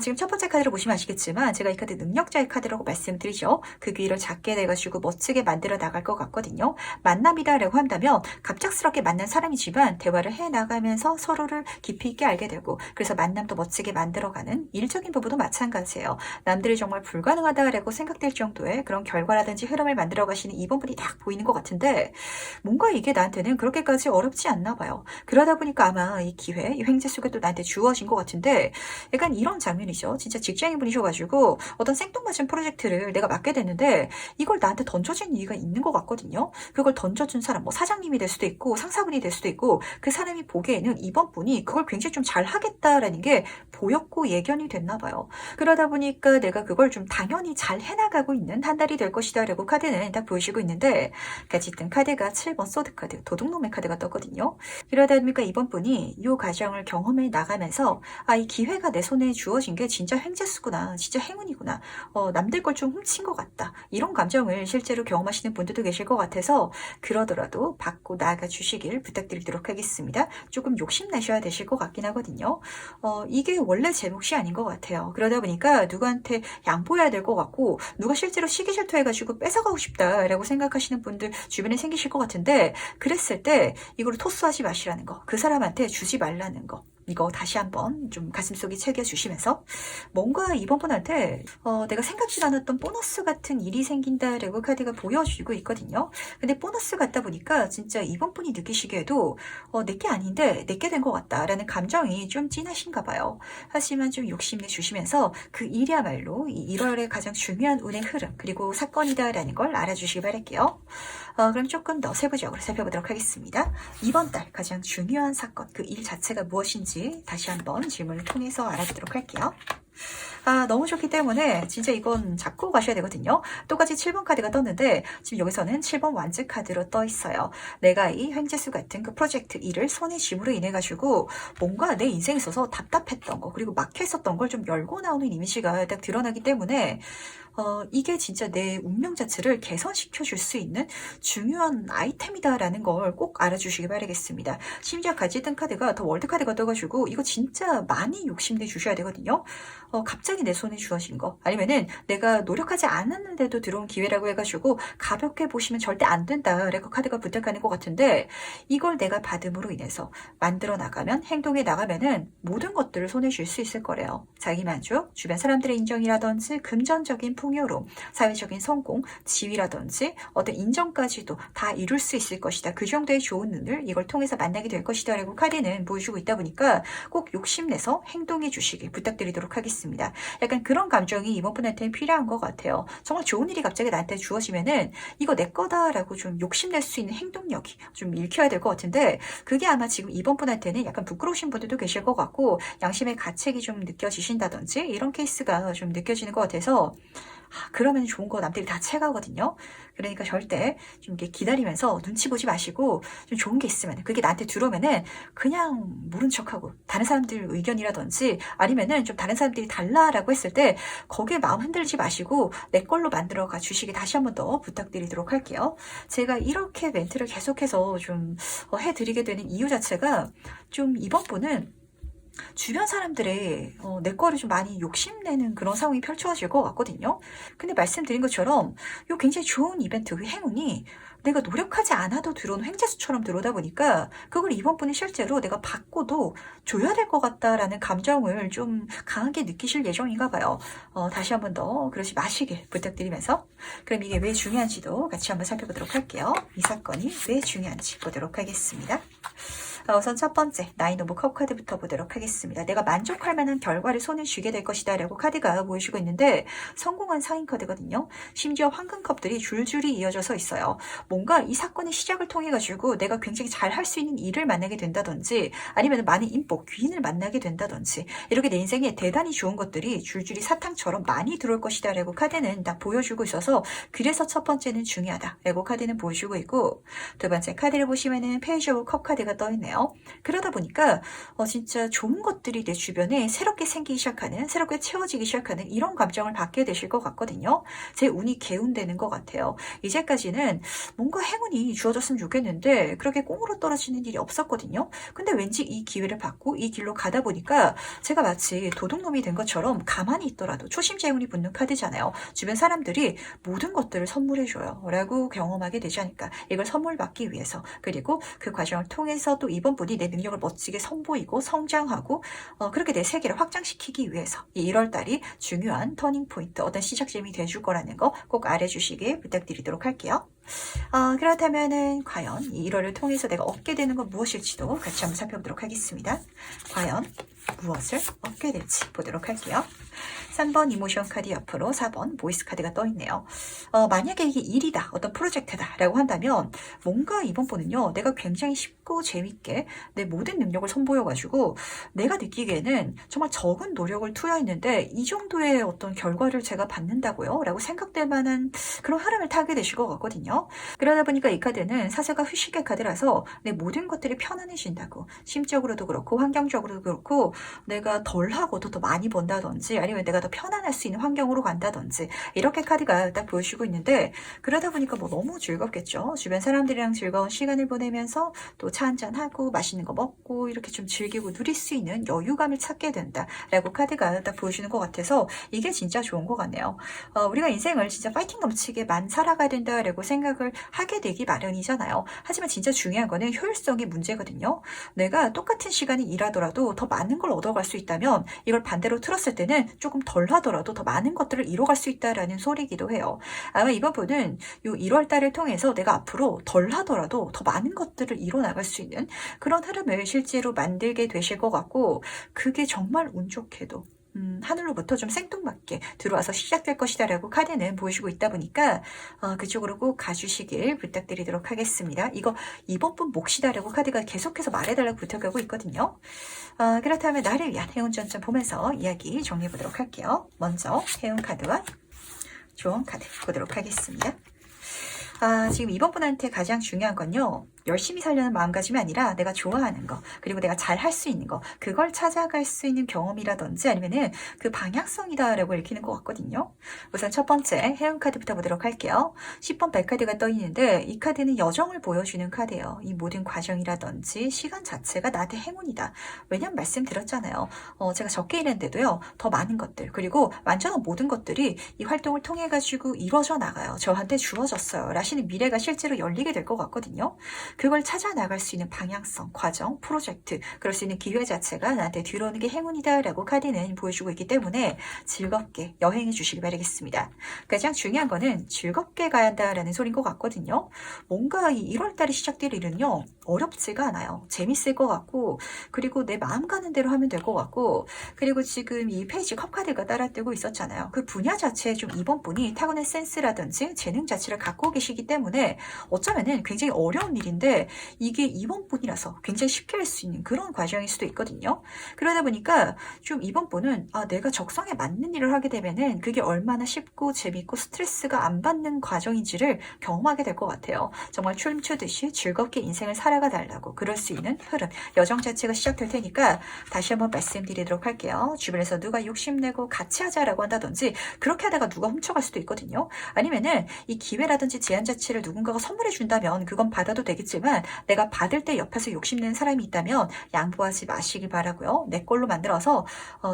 지금 첫 번째 카드를 보시면 아시겠지만 제가 이 카드 능력자의 카드라고 말씀드리죠. 그 귀를 작게 내가지고 멋지게 만들어 나갈 것 같거든요. 만남이다라고 한다면 갑작스럽게 만난 사람이지만 대화를 해나가면서 서로를 깊이 있게 알게 되고 그래서 만남도 멋지게 만들어가는 일적인 부분도 마찬가지예요. 남들이 정말 불가능하다라고 생각될 정도의 그런 결과라든지 흐름을 만들어 가시는 이번 분이 딱 보이는 것 같은데 뭔가 이게 나한테는 그렇게까지 어렵지 않나 봐요. 그러다 보니까 아마 이 기회, 이 횡재수가 또 나한테 주어진 것 같은데 약간 이런 장면이죠. 진짜 직장인분이셔가지고 어떤 생뚱맞은 프로젝트를 내가 맡게 됐는데 이걸 나한테 던져진 이유가 있는 것 같거든요. 그걸 던져준 사람, 뭐 사장님이 될 수도 있고 상사분이 될 수도 있고 그 사람이 보기에는 이번 분이 그걸 굉장히 좀 잘하겠다라는 게 보였고 예견이 됐나 봐요. 그러다 보니까 내가 그걸 좀 당연히 잘 해나가고 있는 한 달이 될 것이다 라고 카드는 딱 보여주고 있는데 같이 뜬 카드가 7번 소드 카드, 도둑놈의 카드가 떴거든요. 그러다 보니까 이번 분이 이 과정을 경험해 나가면서 이 기회가 내 손에 주어진 게 진짜 횡재수구나, 진짜 행운이구나, 남들 걸 좀 훔친 것 같다, 이런 감정을 실제로 경험하시는 분들도 계실 것 같아서 그러더라도 받고 나아가 주시길 부탁드리도록 하겠습니다. 조금 욕심내셔야 되실 것 같긴 하거든요. 이게 원래 제 몫이 아닌 것 같아요. 그러다 보니까 누구한테 양보해야 될 것 같고 누가 실제로 시기 질투해가지고 뺏어가고 싶다라고 생각하시는 분들 주변에 생기실 것 같은데 그랬을 때 이걸 토스하지 마시라는 거, 그 사람한테 주지 말라는 거, 이거 다시 한번 좀 가슴속에 새겨주시면서 뭔가 이번 분한테 내가 생각지 않았던 보너스 같은 일이 생긴다라고 카드가 보여주고 있거든요. 근데 보너스 같다 보니까 진짜 이번 분이 느끼시기에도 내게 아닌데 내게 된 것 같다라는 감정이 좀 진하신가 봐요. 하지만 좀 욕심내 주시면서 그 일이야말로 이 1월의 가장 중요한 운의 흐름 그리고 사건이다라는 걸 알아주시기 바랄게요. 그럼 조금 더 세부적으로 살펴보도록 하겠습니다. 이번 달 가장 중요한 사건, 그 일 자체가 무엇인지 다시 한번 질문을 통해서 알아보도록 할게요. 너무 좋기 때문에 진짜 이건 잡고 가셔야 되거든요. 똑같이 7번 카드가 떴는데 지금 여기서는 7번 완즈 카드로 떠 있어요. 내가 이 횡재수 같은 그 프로젝트 일을 손에 쥐므로 인해 가지고 뭔가 내 인생에 있어서 답답했던 거 그리고 막혀있었던 걸 좀 열고 나오는 이미지가 딱 드러나기 때문에 이게 진짜 내 운명 자체를 개선시켜 줄 수 있는 중요한 아이템이다라는 걸 꼭 알아주시기 바라겠습니다. 심지어 같이 뜬 카드가 더 월드 카드가 떠가지고 이거 진짜 많이 욕심내 주셔야 되거든요. 갑자기 내 손에 주어진 거 아니면은 내가 노력하지 않았는데도 들어온 기회라고 해가지고 가볍게 보시면 절대 안 된다라고 카드가 부탁하는 것 같은데 이걸 내가 받음으로 인해서 만들어 나가면 행동에 나가면은 모든 것들을 손에 쥘 수 있을 거래요. 자기 만족, 주변 사람들의 인정이라든지 금전적인 풍요로움, 사회적인 성공, 지위라든지 어떤 인정까지도 다 이룰 수 있을 것이다. 그 정도의 좋은 눈을 이걸 통해서 만나게 될 것이다 라고 카드는 보여주고 있다 보니까 꼭 욕심내서 행동해 주시길 부탁드리도록 하겠습니다. 약간 그런 감정이 이번 분한테는 필요한 것 같아요. 정말 좋은 일이 갑자기 나한테 주어지면은 이거 내 거다라고 좀 욕심낼 수 있는 행동력이 좀 읽혀야 될 것 같은데 그게 아마 지금 이번 분한테는 약간 부끄러우신 분들도 계실 것 같고 양심의 가책이 좀 느껴지신다든지 이런 케이스가 좀 느껴지는 것 같아서 그러면 좋은 거 남들이 다 채가거든요. 그러니까 절대 좀 이렇게 기다리면서 눈치 보지 마시고 좀 좋은 게 있으면 그게 나한테 들어오면은 그냥 모른 척하고 다른 사람들 의견이라든지 아니면은 좀 다른 사람들이 달라라고 했을 때 거기에 마음 흔들지 마시고 내 걸로 만들어 가 주시기 다시 한번 더 부탁드리도록 할게요. 제가 이렇게 멘트를 계속해서 좀 해드리게 되는 이유 자체가 좀 이번 분은 주변 사람들의 내 거를 좀 많이 욕심내는 그런 상황이 펼쳐질 것 같거든요. 근데 말씀드린 것처럼 이 굉장히 좋은 이벤트, 그 행운이 내가 노력하지 않아도 들어오는 횡재수처럼 들어오다 보니까 그걸 이번 분이 실제로 내가 받고도 줘야 될 것 같다라는 감정을 좀 강하게 느끼실 예정인가 봐요. 다시 한번 더 그러지 마시길 부탁드리면서 그럼 이게 왜 중요한지도 같이 한번 살펴보도록 할게요. 이 사건이 왜 중요한지 보도록 하겠습니다. 우선 첫 번째 나인 오브 컵 카드부터 보도록 하겠습니다. 내가 만족할 만한 결과를 손에 쥐게 될 것이다 라고 카드가 보여주고 있는데 성공한 상인 카드거든요. 심지어 황금컵들이 줄줄이 이어져서 있어요. 뭔가 이 사건의 시작을 통해 가지고 내가 굉장히 잘 할 수 있는 일을 만나게 된다든지 아니면 많은 인복, 귀인을 만나게 된다든지 이렇게 내 인생에 대단히 좋은 것들이 줄줄이 사탕처럼 많이 들어올 것이다 라고 카드는 다 보여주고 있어서 그래서 첫 번째는 중요하다 라고 카드는 보여주고 있고 두 번째 카드를 보시면은 페이지 오브 컵 카드가 떠 있네요. 그러다 보니까 진짜 좋은 것들이 내 주변에 새롭게 생기기 시작하는, 새롭게 채워지기 시작하는 이런 감정을 받게 되실 것 같거든요. 제 운이 개운되는 것 같아요. 이제까지는 뭔가 행운이 주어졌으면 좋겠는데 그렇게 꽁으로 떨어지는 일이 없었거든요. 근데 왠지 이 기회를 받고 이 길로 가다 보니까 제가 마치 도둑놈이 된 것처럼 가만히 있더라도 초심재운이 붙는 카드잖아요. 주변 사람들이 모든 것들을 선물해줘요 라고 경험하게 되지 않을까. 이걸 선물 받기 위해서 그리고 그 과정을 통해서 또 이번 분이 내 능력을 멋지게 선보이고 성장하고 그렇게 내 세계를 확장시키기 위해서 이 1월달이 중요한 터닝 포인트 어떤 시작점이 돼줄 거라는 거 꼭 알아주시길 부탁드리도록 할게요. 그렇다면은 과연 이 1월을 통해서 내가 얻게 되는 건 무엇일지도 같이 한번 살펴보도록 하겠습니다. 과연 무엇을 얻게 될지 보도록 할게요. 3번 이모션 카드 옆으로 4번 보이스 카드가 떠 있네요. 만약에 이게 일이다, 어떤 프로젝트다 라고 한다면 뭔가 이번 번은요, 내가 굉장히 쉽고 재밌게 내 모든 능력을 선보여가지고 내가 느끼기에는 정말 적은 노력을 투여했는데 이 정도의 어떤 결과를 제가 받는다고요? 라고 생각될 만한 그런 흐름을 타게 되실 것 같거든요. 그러다 보니까 이 카드는 사세가 휴식의 카드라서 내 모든 것들이 편안해진다고, 심적으로도 그렇고 환경적으로도 그렇고 내가 덜 하고도 더 많이 번다든지 아니면 내가 더 편안할 수 있는 환경으로 간다든지 이렇게 카드가 딱 보여주고 있는데, 그러다 보니까 뭐 너무 즐겁겠죠. 주변 사람들이랑 즐거운 시간을 보내면서 또 차 한잔하고 맛있는 거 먹고 이렇게 좀 즐기고 누릴 수 있는 여유감을 찾게 된다라고 카드가 딱 보여주는 것 같아서 이게 진짜 좋은 것 같네요. 우리가 인생을 진짜 파이팅 넘치게만 살아가야 된다라고 생각을 하게 되기 마련이잖아요. 하지만 진짜 중요한 거는 효율성의 문제거든요. 내가 똑같은 시간에 일하더라도 더 많은 걸 얻어갈 수 있다면 이걸 반대로 틀었을 때는 조금 덜 하더라도 더 많은 것들을 이뤄갈 수 있다라는 소리이기도 해요. 아마 이번 분은 이 1월 달을 통해서 내가 앞으로 덜 하더라도 더 많은 것들을 이뤄나갈 수 있는 그런 흐름을 실제로 만들게 되실 것 같고, 그게 정말 운 좋게도 하늘로부터 좀 생뚱맞게 들어와서 시작될 것이다 라고 카드는 보여주고 있다 보니까 그쪽으로 꼭 가주시길 부탁드리도록 하겠습니다. 이거 이번 분 몫이다 라고 카드가 계속해서 말해달라고 부탁하고 있거든요. 그렇다면 나를 위한 해운 전점 보면서 이야기 정리해 보도록 할게요. 먼저 해운 카드와 조언 카드 보도록 하겠습니다. 지금 이번 분한테 가장 중요한 건요, 열심히 살려는 마음가짐이 아니라 내가 좋아하는 거, 그리고 내가 잘 할 수 있는 거, 그걸 찾아갈 수 있는 경험이라든지 아니면은 그 방향성이다라고 읽히는 것 같거든요. 우선 첫 번째 해운 카드부터 보도록 할게요. 10번 백카드가 떠 있는데 이 카드는 여정을 보여주는 카드예요. 이 모든 과정이라든지 시간 자체가 나한테 행운이다. 왜냐면 말씀드렸잖아요. 제가 적게 일했는데도요, 더 많은 것들, 그리고 완전한 모든 것들이 이 활동을 통해 가지고 이루어져 나가요. 저한테 주어졌어요 라시는 미래가 실제로 열리게 될 것 같거든요. 그걸 찾아 나갈 수 있는 방향성, 과정, 프로젝트, 그럴 수 있는 기회 자체가 나한테 들어오는 게 행운이다 라고 카드는 보여주고 있기 때문에 즐겁게 여행해 주시기 바라겠습니다. 가장 중요한 거는 즐겁게 가야 한다라는 소리인 것 같거든요. 뭔가 이 1월달에 시작될 일은요, 어렵지가 않아요. 재밌을 것 같고, 그리고 내 마음 가는 대로 하면 될 것 같고, 그리고 지금 이 페이지 컵 카드가 따라뜨고 있었잖아요. 그 분야 자체에 좀 이번 분이 타고난 센스라든지 재능 자체를 갖고 계시기 때문에 어쩌면은 굉장히 어려운 일인데 이게 이번 분이라서 굉장히 쉽게 할 수 있는 그런 과정일 수도 있거든요. 그러다 보니까 좀 이번 분은 내가 적성에 맞는 일을 하게 되면은 그게 얼마나 쉽고 재밌고 스트레스가 안 받는 과정인지를 경험하게 될 것 같아요. 정말 춤추듯이 즐겁게 인생을 살아가 달라고 그럴 수 있는 흐름, 여정 자체가 시작될 테니까 다시 한번 말씀드리도록 할게요. 주변에서 누가 욕심내고 같이 하자라고 한다든지 그렇게 하다가 누가 훔쳐갈 수도 있거든요. 아니면은 이 기회라든지 제안 자체를 누군가가 선물해 준다면 그건 받아도 되겠지만 내가 받을 때 옆에서 욕심내는 사람이 있다면 양보하지 마시길 바라고요. 내 걸로 만들어서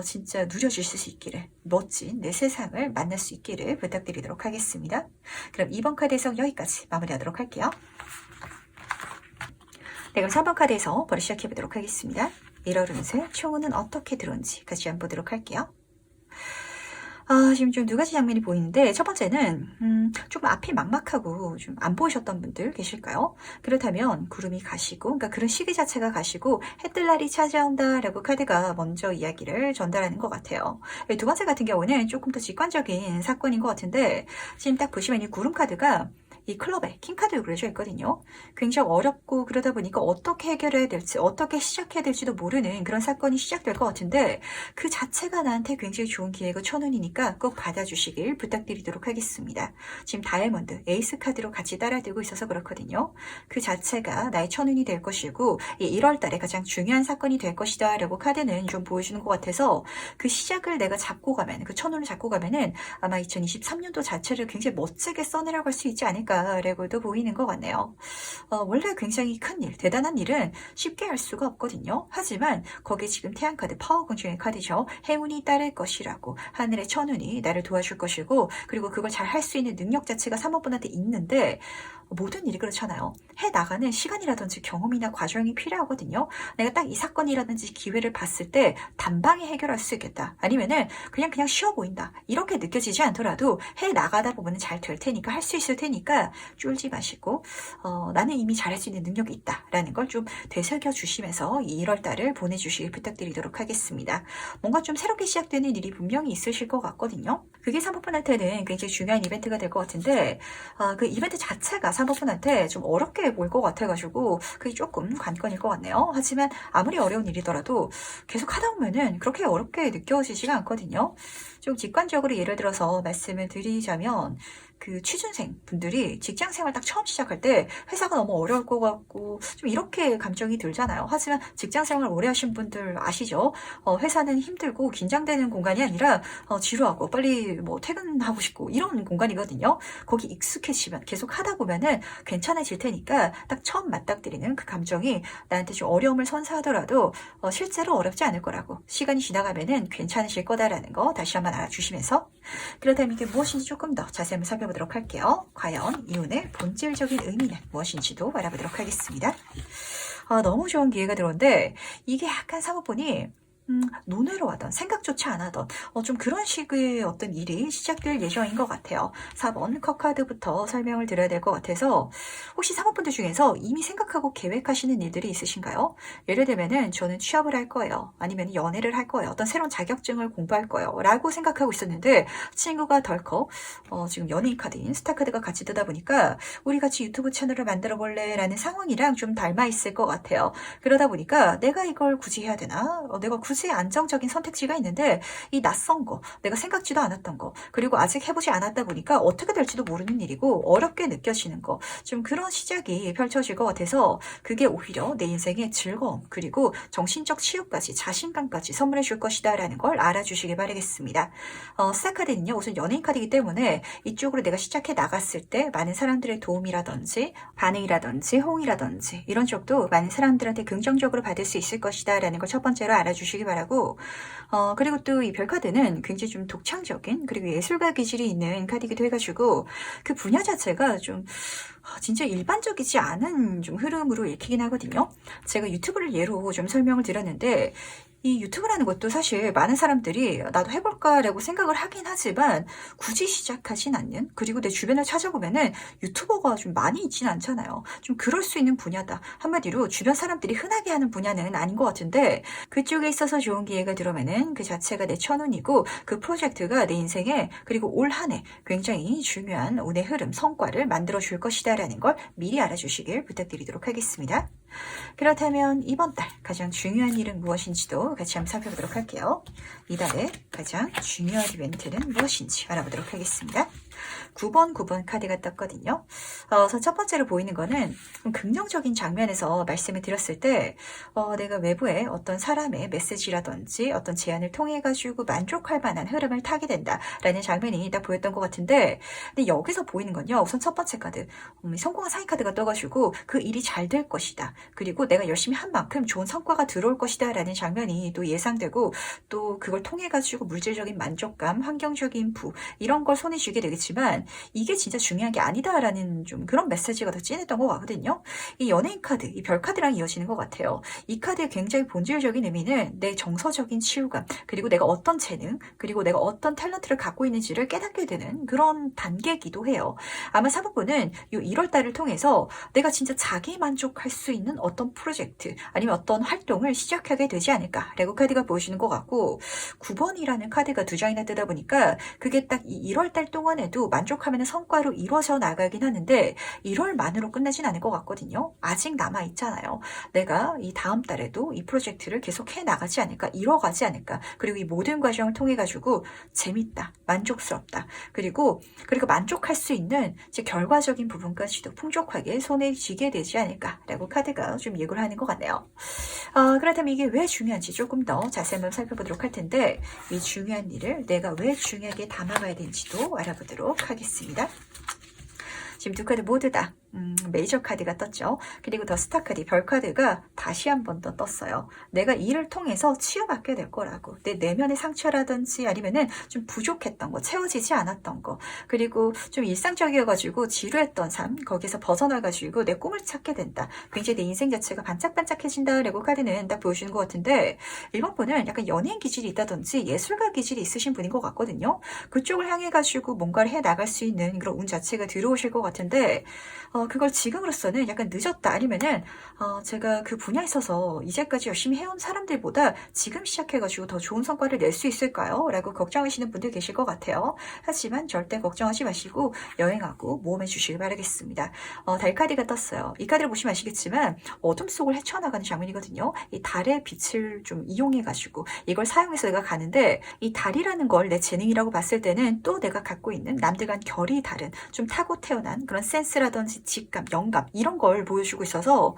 진짜 누려주실 수 있기를, 멋진 내 세상을 만날 수 있기를 부탁드리도록 하겠습니다. 그럼 2번 카드 해석 여기까지 마무리하도록 할게요. 네, 그럼 3번 카드에서 바로 시작해 보도록 하겠습니다. 1월 운세 총운은 어떻게 들어온지 같이 한번 보도록 할게요. 지금 좀 두 가지 장면이 보이는데 첫 번째는 조금 앞이 막막하고 좀 안 보이셨던 분들 계실까요? 그렇다면 구름이 가시고, 그러니까 그런 시기 자체가 가시고 해뜰 날이 찾아온다라고 카드가 먼저 이야기를 전달하는 것 같아요. 두 번째 같은 경우는 조금 더 직관적인 사건인 것 같은데, 지금 딱 보시면 이 구름 카드가 이 클럽에 킹카드로 그려져 있거든요. 굉장히 어렵고 그러다 보니까 어떻게 해결해야 될지, 어떻게 시작해야 될지도 모르는 그런 사건이 시작될 것 같은데 그 자체가 나한테 굉장히 좋은 기회고 천운이니까 꼭 받아주시길 부탁드리도록 하겠습니다. 지금 다이아몬드, 에이스 카드로 같이 따라들고 있어서 그렇거든요. 그 자체가 나의 천운이 될 것이고 이 1월 달에 가장 중요한 사건이 될 것이다 라고 카드는 좀 보여주는 것 같아서 그 시작을 내가 잡고 가면, 그 천운을 잡고 가면은 아마 2023년도 자체를 굉장히 멋지게 써내려갈 수 있지 않을까 라고도 보이는 것 같네요. 원래 굉장히 큰 일, 대단한 일은 쉽게 할 수가 없거든요. 하지만 거기에 지금 태양카드, 파워공주의 카드죠. 행운이 따를 것이라고, 하늘의 천운이 나를 도와줄 것이고, 그리고 그걸 잘 할 수 있는 능력 자체가 3번분한테 있는데 모든 일이 그렇잖아요. 해나가는 시간이라든지 경험이나 과정이 필요하거든요. 내가 딱 이 사건이라든지 기회를 봤을 때 단방에 해결할 수 있겠다. 아니면은 그냥 쉬워 보인다. 이렇게 느껴지지 않더라도 해나가다 보면 잘 될 테니까, 할 수 있을 테니까 쫄지 마시고 나는 이미 잘할 수 있는 능력이 있다라는 걸 좀 되새겨 주시면서 이 1월달을 보내주시길 부탁드리도록 하겠습니다. 뭔가 좀 새롭게 시작되는 일이 분명히 있으실 것 같거든요. 그게 사모분한테는 굉장히 중요한 이벤트가 될 것 같은데 그 이벤트 자체가 사모분한테 좀 어렵게 보일 것 같아가지고 그게 조금 관건일 것 같네요. 하지만 아무리 어려운 일이더라도 계속 하다 보면은 그렇게 어렵게 느껴지지가 않거든요. 좀 직관적으로 예를 들어서 말씀을 드리자면 그 취준생 분들이 직장생활 딱 처음 시작할 때 회사가 너무 어려울 것 같고 좀 이렇게 감정이 들잖아요. 하지만 직장생활 오래 하신 분들 아시죠? 회사는 힘들고 긴장되는 공간이 아니라 지루하고 빨리 뭐 퇴근하고 싶고 이런 공간이거든요. 거기 익숙해지면 계속 하다 보면은 괜찮아질 테니까 딱 처음 맞닥뜨리는 그 감정이 나한테 좀 어려움을 선사하더라도 실제로 어렵지 않을 거라고, 시간이 지나가면은 괜찮으실 거다라는 거 다시 한번 알아주시면서, 그렇다면 이게 무엇인지 조금 더 자세히 한번 살펴보도록 할게요. 과연 이혼의 본질적인 의미는 무엇인지도 알아보도록 하겠습니다. 너무 좋은 기회가 들어온데 이게 약간 사모분이 논외로 하던, 생각조차 안 하던 좀 그런 식의 어떤 일이 시작될 예정인 것 같아요. 4번 컵카드부터 설명을 드려야 될 것 같아서, 혹시 사모분들 중에서 이미 생각하고 계획하시는 일들이 있으신가요? 예를 들면은 저는 취업을 할 거예요. 아니면 연애를 할 거예요. 어떤 새로운 자격증을 공부할 거예요. 라고 생각하고 있었는데 친구가 덜컥 지금 연예인 카드인 스타카드가 같이 뜨다 보니까 우리 같이 유튜브 채널을 만들어 볼래? 라는 상황이랑 좀 닮아 있을 것 같아요. 그러다 보니까 내가 이걸 굳이 해야 되나? 내가 굳이 안정적인 선택지가 있는데 이 낯선 거, 내가 생각지도 않았던 거, 그리고 아직 해보지 않았다 보니까 어떻게 될지도 모르는 일이고 어렵게 느껴지는 거, 좀 그런 시작이 펼쳐질 것 같아서 그게 오히려 내 인생의 즐거움 그리고 정신적 치유까지, 자신감까지 선물해 줄 것이다 라는 걸 알아주시길 바라겠습니다. 스타카드는요 우선 연예인 카드이기 때문에 이쪽으로 내가 시작해 나갔을 때 많은 사람들의 도움이라든지 반응이라든지 호응이라든지 이런 쪽도 많은 사람들한테 긍정적으로 받을 수 있을 것이다 라는 걸 첫 번째로 알아주시기 바라고, 그리고 또 이 별카드는 굉장히 좀 독창적인 그리고 예술가 기질이 있는 카드이기도 해가지고 그 분야 자체가 좀 진짜 일반적이지 않은 좀 흐름으로 읽히긴 하거든요. 제가 유튜브를 예로 좀 설명을 드렸는데 이 유튜브라는 것도 사실 많은 사람들이 나도 해볼까라고 생각을 하긴 하지만 굳이 시작하진 않는, 그리고 내 주변을 찾아보면은 유튜버가 좀 많이 있진 않잖아요. 좀 그럴 수 있는 분야다. 한마디로 주변 사람들이 흔하게 하는 분야는 아닌 것 같은데 그쪽에 있어서 좋은 기회가 들어오면은 그 자체가 내 천운이고 그 프로젝트가 내 인생에 그리고 올 한 해 굉장히 중요한 운의 흐름, 성과를 만들어 줄 것이다 라는 걸 미리 알아주시길 부탁드리도록 하겠습니다. 그렇다면 이번 달 가장 중요한 일은 무엇인지도 같이 한번 살펴보도록 할게요. 이달의 가장 중요한 이벤트는 무엇인지 알아보도록 하겠습니다. 9번 카드가 떴거든요. 그래서 첫 번째로 보이는 거는 긍정적인 장면에서 말씀을 드렸을 때 내가 외부의 어떤 사람의 메시지라든지 어떤 제안을 통해 가지고 만족할 만한 흐름을 타게 된다라는 장면이 딱 보였던 것 같은데, 근데 여기서 보이는 건요 우선 첫 번째 카드 성공한 사인 카드가 떠가지고 그 일이 잘 될 것이다, 그리고 내가 열심히 한 만큼 좋은 성과가 들어올 것이다 라는 장면이 또 예상되고, 또 그걸 통해 가지고 물질적인 만족감, 환경적인 부 이런 걸 손에 쥐게 되겠지만 이게 진짜 중요한 게 아니다라는 좀 그런 메시지가 더 진했던 것 같거든요. 이 연예인 카드, 이 별 카드랑 이어지는 것 같아요. 이 카드의 굉장히 본질적인 의미는 내 정서적인 치유감, 그리고 내가 어떤 재능, 그리고 내가 어떤 탤런트를 갖고 있는지를 깨닫게 되는 그런 단계이기도 해요. 아마 사부분은 이 1월달을 통해서 내가 진짜 자기 만족할 수 있는 어떤 프로젝트 아니면 어떤 활동을 시작하게 되지 않을까라고 카드가 보여주는 것 같고, 9번이라는 카드가 두 장이나 뜨다 보니까 그게 딱 이 1월달 동안에도 만족하면 성과로 이루어져 나가긴 하는데 1월만으로 끝나진 않을 것 같거든요. 아직 남아있잖아요. 내가 이 다음 달에도 이 프로젝트를 계속 해나가지 않을까, 이뤄가지 않을까, 그리고 이 모든 과정을 통해 가지고 재밌다, 만족스럽다, 그리고 만족할 수 있는 이제 결과적인 부분까지도 풍족하게 손에 쥐게 되지 않을까라고 카드가 좀 예고를 하는 것 같네요. 그렇다면 이게 왜 중요한지 조금 더 자세히 한번 살펴보도록 할 텐데, 이 중요한 일을 내가 왜 중요하게 담아가야 되는지도 알아보도록 하겠습니다. 지금 두 카드 모두 다 메이저 카드가 떴죠. 그리고 더 스타 카드, 별 카드가 다시 한 번 더 떴어요. 내가 이를 통해서 치유받게 될 거라고. 내 내면의 상처라든지 아니면은 좀 부족했던 거, 채워지지 않았던 거, 그리고 좀 일상적이어가지고 지루했던 삶, 거기서 벗어나가지고 내 꿈을 찾게 된다. 굉장히 내 인생 자체가 반짝반짝해진다라고 카드는 딱 보여주는 것 같은데, 이번 분은 약간 연예인 기질이 있다든지 예술가 기질이 있으신 분인 것 같거든요. 그쪽을 향해가지고 뭔가를 해 나갈 수 있는 그런 운 자체가 들어오실 것 같은데, 그걸 지금으로서는 약간 늦었다. 아니면은 제가 그 분야에 있어서 이제까지 열심히 해온 사람들보다 지금 시작해가지고 더 좋은 성과를 낼 수 있을까요? 라고 걱정하시는 분들 계실 것 같아요. 하지만 절대 걱정하지 마시고 여행하고 모험해 주시길 바라겠습니다. 달 카드가 떴어요. 이 카드를 보시면 아시겠지만 어둠 속을 헤쳐나가는 장면이거든요. 이 달의 빛을 좀 이용해가지고 이걸 사용해서 내가 가는데, 이 달이라는 걸 내 재능이라고 봤을 때는 또 내가 갖고 있는 남들과는 결이 다른 좀 타고 태어난 그런 센스라든지 직감, 영감 이런 걸 보여주고 있어서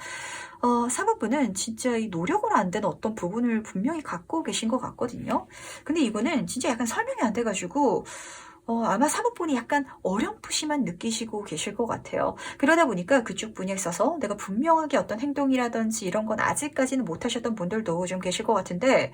사모분은 진짜 이 노력으로 안 되는 어떤 부분을 분명히 갖고 계신 것 같거든요. 근데 이거는 진짜 약간 설명이 안 돼가지고 아마 사모분이 약간 어렴풋이만 느끼시고 계실 것 같아요. 그러다 보니까 그쪽 분야에 있어서 내가 분명하게 어떤 행동이라든지 이런 건 아직까지는 못하셨던 분들도 좀 계실 것 같은데,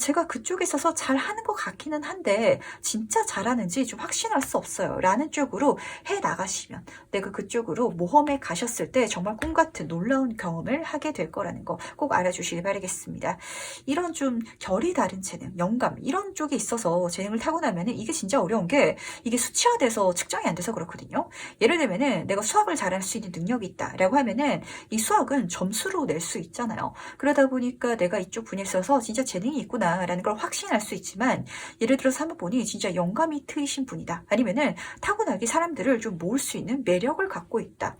제가 그쪽에 있어서 잘 하는 것 같기는 한데 진짜 잘하는지 좀 확신할 수 없어요 라는 쪽으로 해 나가시면 내가 그쪽으로 모험에 가셨을 때 정말 꿈같은 놀라운 경험을 하게 될 거라는 거 꼭 알아주시기 바라겠습니다. 이런 좀 결이 다른 재능, 영감 이런 쪽에 있어서 재능을 타고나면 이게 진짜 어려운 게, 이게 수치화돼서 측정이 안 돼서 그렇거든요. 예를 들면은 내가 수학을 잘할 수 있는 능력이 있다라고 하면은 이 수학은 점수로 낼 수 있잖아요. 그러다 보니까 내가 이쪽 분야에 있어서 진짜 재능이 있고 라는 걸 확신할 수 있지만, 예를 들어서 한번 보니 진짜 영감이 트이신 분이다, 아니면은 타고나게 사람들을 좀 모을 수 있는 매력을 갖고 있다,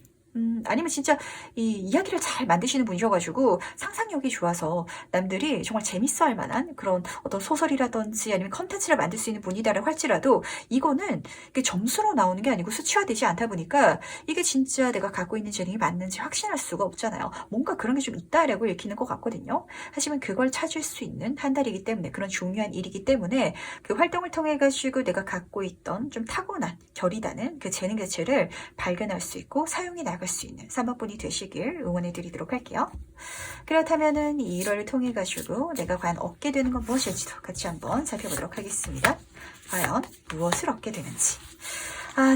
아니면 진짜 이 이야기를 잘 만드시는 분이셔가지고 상상력이 좋아서 남들이 정말 재밌어 할 만한 그런 어떤 소설이라든지 아니면 컨텐츠를 만들 수 있는 분이다라고 할지라도, 이거는 이게 점수로 나오는 게 아니고 수치화되지 않다 보니까 이게 진짜 내가 갖고 있는 재능이 맞는지 확신할 수가 없잖아요. 뭔가 그런 게 좀 있다라고 읽히는 것 같거든요. 하지만 그걸 찾을 수 있는 한 달이기 때문에, 그런 중요한 일이기 때문에 그 활동을 통해 가지고 내가 갖고 있던 좀 타고난 결이다는 그 재능 자체를 발견할 수 있고 사용해 나갈 수 있는 3번분이 되시길 응원해 드리도록 할게요. 그렇다면은 이 1월을 통해 가지고 내가 과연 얻게 되는 건 무엇일지도 같이 한번 살펴보도록 하겠습니다. 과연 무엇을 얻게 되는지.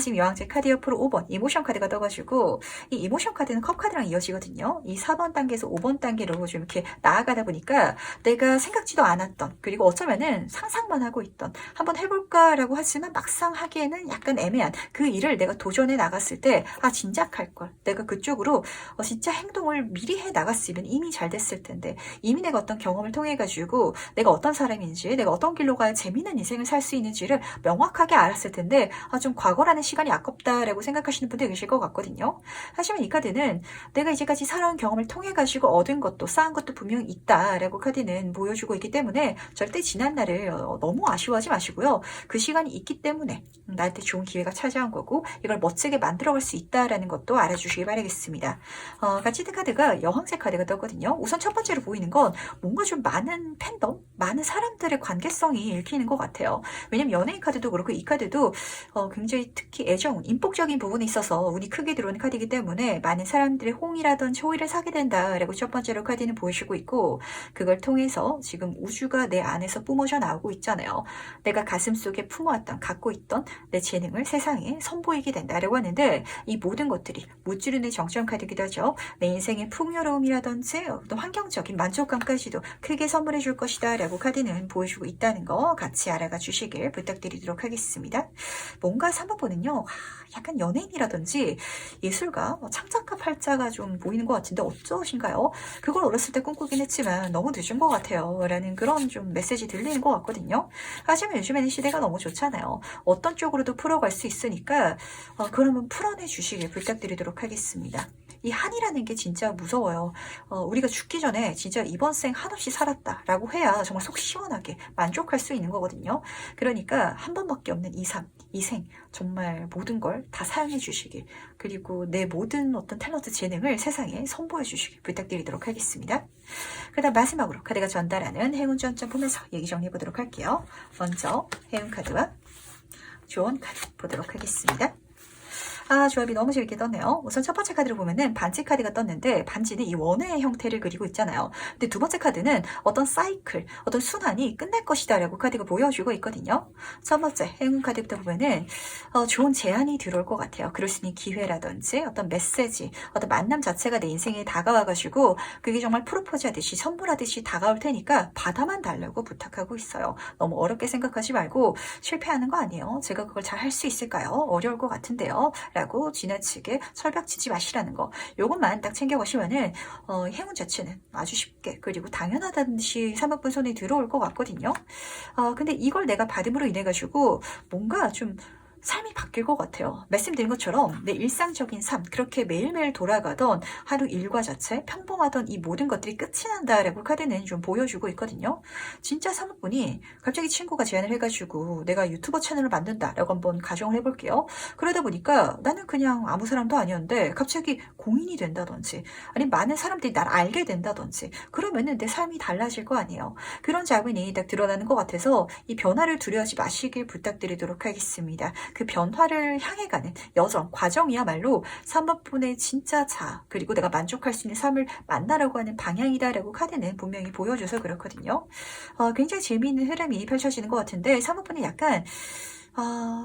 지금 여왕제 카드 옆으로 5번 이모션 카드가 떠가지고, 이 이모션 카드는 컵 카드랑 이어지거든요. 이 4번 단계에서 5번 단계로 좀 이렇게 나아가다 보니까 내가 생각지도 않았던, 그리고 어쩌면은 상상만 하고 있던, 한번 해볼까라고 하지만 막상 하기에는 약간 애매한 그 일을 내가 도전해 나갔을 때 진작 할걸, 내가 그쪽으로 진짜 행동을 미리 해 나갔으면 이미 잘 됐을 텐데, 이미 내가 어떤 경험을 통해 가지고 내가 어떤 사람인지, 내가 어떤 길로 가야 재미있는 인생을 살 수 있는지를 명확하게 알았을 텐데 좀 과거라는 시간이 아깝다라고 생각하시는 분들 계실 것 같거든요. 하지만 이 카드는 내가 이제까지 살아온 경험을 통해 가지고 얻은 것도 쌓은 것도 분명히 있다라고 카드는 보여주고 있기 때문에 절대 지난 날을 너무 아쉬워하지 마시고요. 그 시간이 있기 때문에 나한테 좋은 기회가 찾아온 거고 이걸 멋지게 만들어갈 수 있다라는 것도 알아주시기 바라겠습니다. 같이 든 카드가 여왕색 카드가 떴거든요. 우선 첫 번째로 보이는 건 뭔가 좀 많은 팬덤, 많은 사람들의 관계성이 읽히는 것 같아요. 왜냐면 연예인 카드도 그렇고 이 카드도 굉장히 특히 애정, 인복적인 부분에 있어서 운이 크게 들어오는 카드이기 때문에 많은 사람들의 홍이라든지 호의를 사게 된다라고 첫 번째로 카드는 보여주고 있고, 그걸 통해서 지금 우주가 내 안에서 뿜어져 나오고 있잖아요. 내가 가슴속에 품어왔던, 갖고 있던 내 재능을 세상에 선보이게 된다라고 하는데, 이 모든 것들이 무찌르는 정점 카드이기도 하죠. 내 인생의 풍요로움이라든지 어떤 환경적인 만족감까지도 크게 선물해 줄 것이다 라고 카드는 보여주고 있다는 거 같이 알아가 주시길 부탁드리도록 하겠습니다. 뭔가 3번은요, 약간 연예인이라든지 예술가, 창작가 팔자가 좀 보이는 것 같은데 어쩌신가요? 그걸 어렸을 때 꿈꾸긴 했지만 너무 늦은 것 같아요 라는 그런 좀 메시지 들리는 것 같거든요. 하지만 요즘에는 시대가 너무 좋잖아요. 어떤 쪽으로도 풀어갈 수 있으니까 그러면 풀어내 주시길 부탁드리도록 하겠습니다. 이 한이라는 게 진짜 무서워요. 우리가 죽기 전에 진짜 이번 생 한없이 살았다라고 해야 정말 속 시원하게 만족할 수 있는 거거든요. 그러니까 한 번밖에 없는 이 삶, 이 생, 정말 모든 걸 다 사용해 주시길, 그리고 내 모든 어떤 탤런트 재능을 세상에 선보여 주시길 부탁드리도록 하겠습니다. 그 다음 마지막으로 카드가 전달하는 행운 전점 보면서 얘기 정리해 보도록 할게요. 먼저 행운 카드와 조언 카드 보도록 하겠습니다. 조합이 너무 재밌게 떴네요. 우선 첫 번째 카드를 보면은 반지 카드가 떴는데 반지는 이 원의 형태를 그리고 있잖아요. 근데 두 번째 카드는 어떤 사이클, 어떤 순환이 끝날 것이다 라고 카드가 보여주고 있거든요. 첫 번째 행운 카드부터 보면은 좋은 제안이 들어올 것 같아요. 그럴 수 있는 기회라든지 어떤 메시지, 어떤 만남 자체가 내 인생에 다가와가지고 그게 정말 프로포즈 하듯이 선물하듯이 다가올 테니까 받아만 달라고 부탁하고 있어요. 너무 어렵게 생각하지 말고 실패하는 거 아니에요. 제가 그걸 잘 할 수 있을까요? 어려울 것 같은데요. 라고 지나치게 설벽치지 마시라는 거. 요것만 딱 챙겨가시면은 행운 자체는 아주 쉽게 그리고 당연하다는 듯이 사모분 손에 들어올 것 같거든요. 근데 이걸 내가 받음으로 인해 가지고 뭔가 좀 삶이 바뀔 것 같아요. 말씀드린 것처럼 내 일상적인 삶, 그렇게 매일매일 돌아가던 하루 일과 자체, 평범하던 이 모든 것들이 끝이 난다라고 카드는 좀 보여주고 있거든요. 진짜 사모분이 갑자기 친구가 제안을 해가지고 내가 유튜버 채널을 만든다라고 한번 가정을 해볼게요. 그러다 보니까 나는 그냥 아무 사람도 아니었는데 갑자기 공인이 된다든지 아니면 많은 사람들이 날 알게 된다든지 그러면은 내 삶이 달라질 거 아니에요. 그런 자문이 딱 드러나는 것 같아서 이 변화를 두려워하지 마시길 부탁드리도록 하겠습니다. 그 변화를 향해 가는 여정, 과정이야말로 3번분의 진짜 자아, 그리고 내가 만족할 수 있는 삶을 만나라고 하는 방향이다라고 카드는 분명히 보여줘서 그렇거든요. 굉장히 재미있는 흐름이 펼쳐지는 것 같은데 3번분이 약간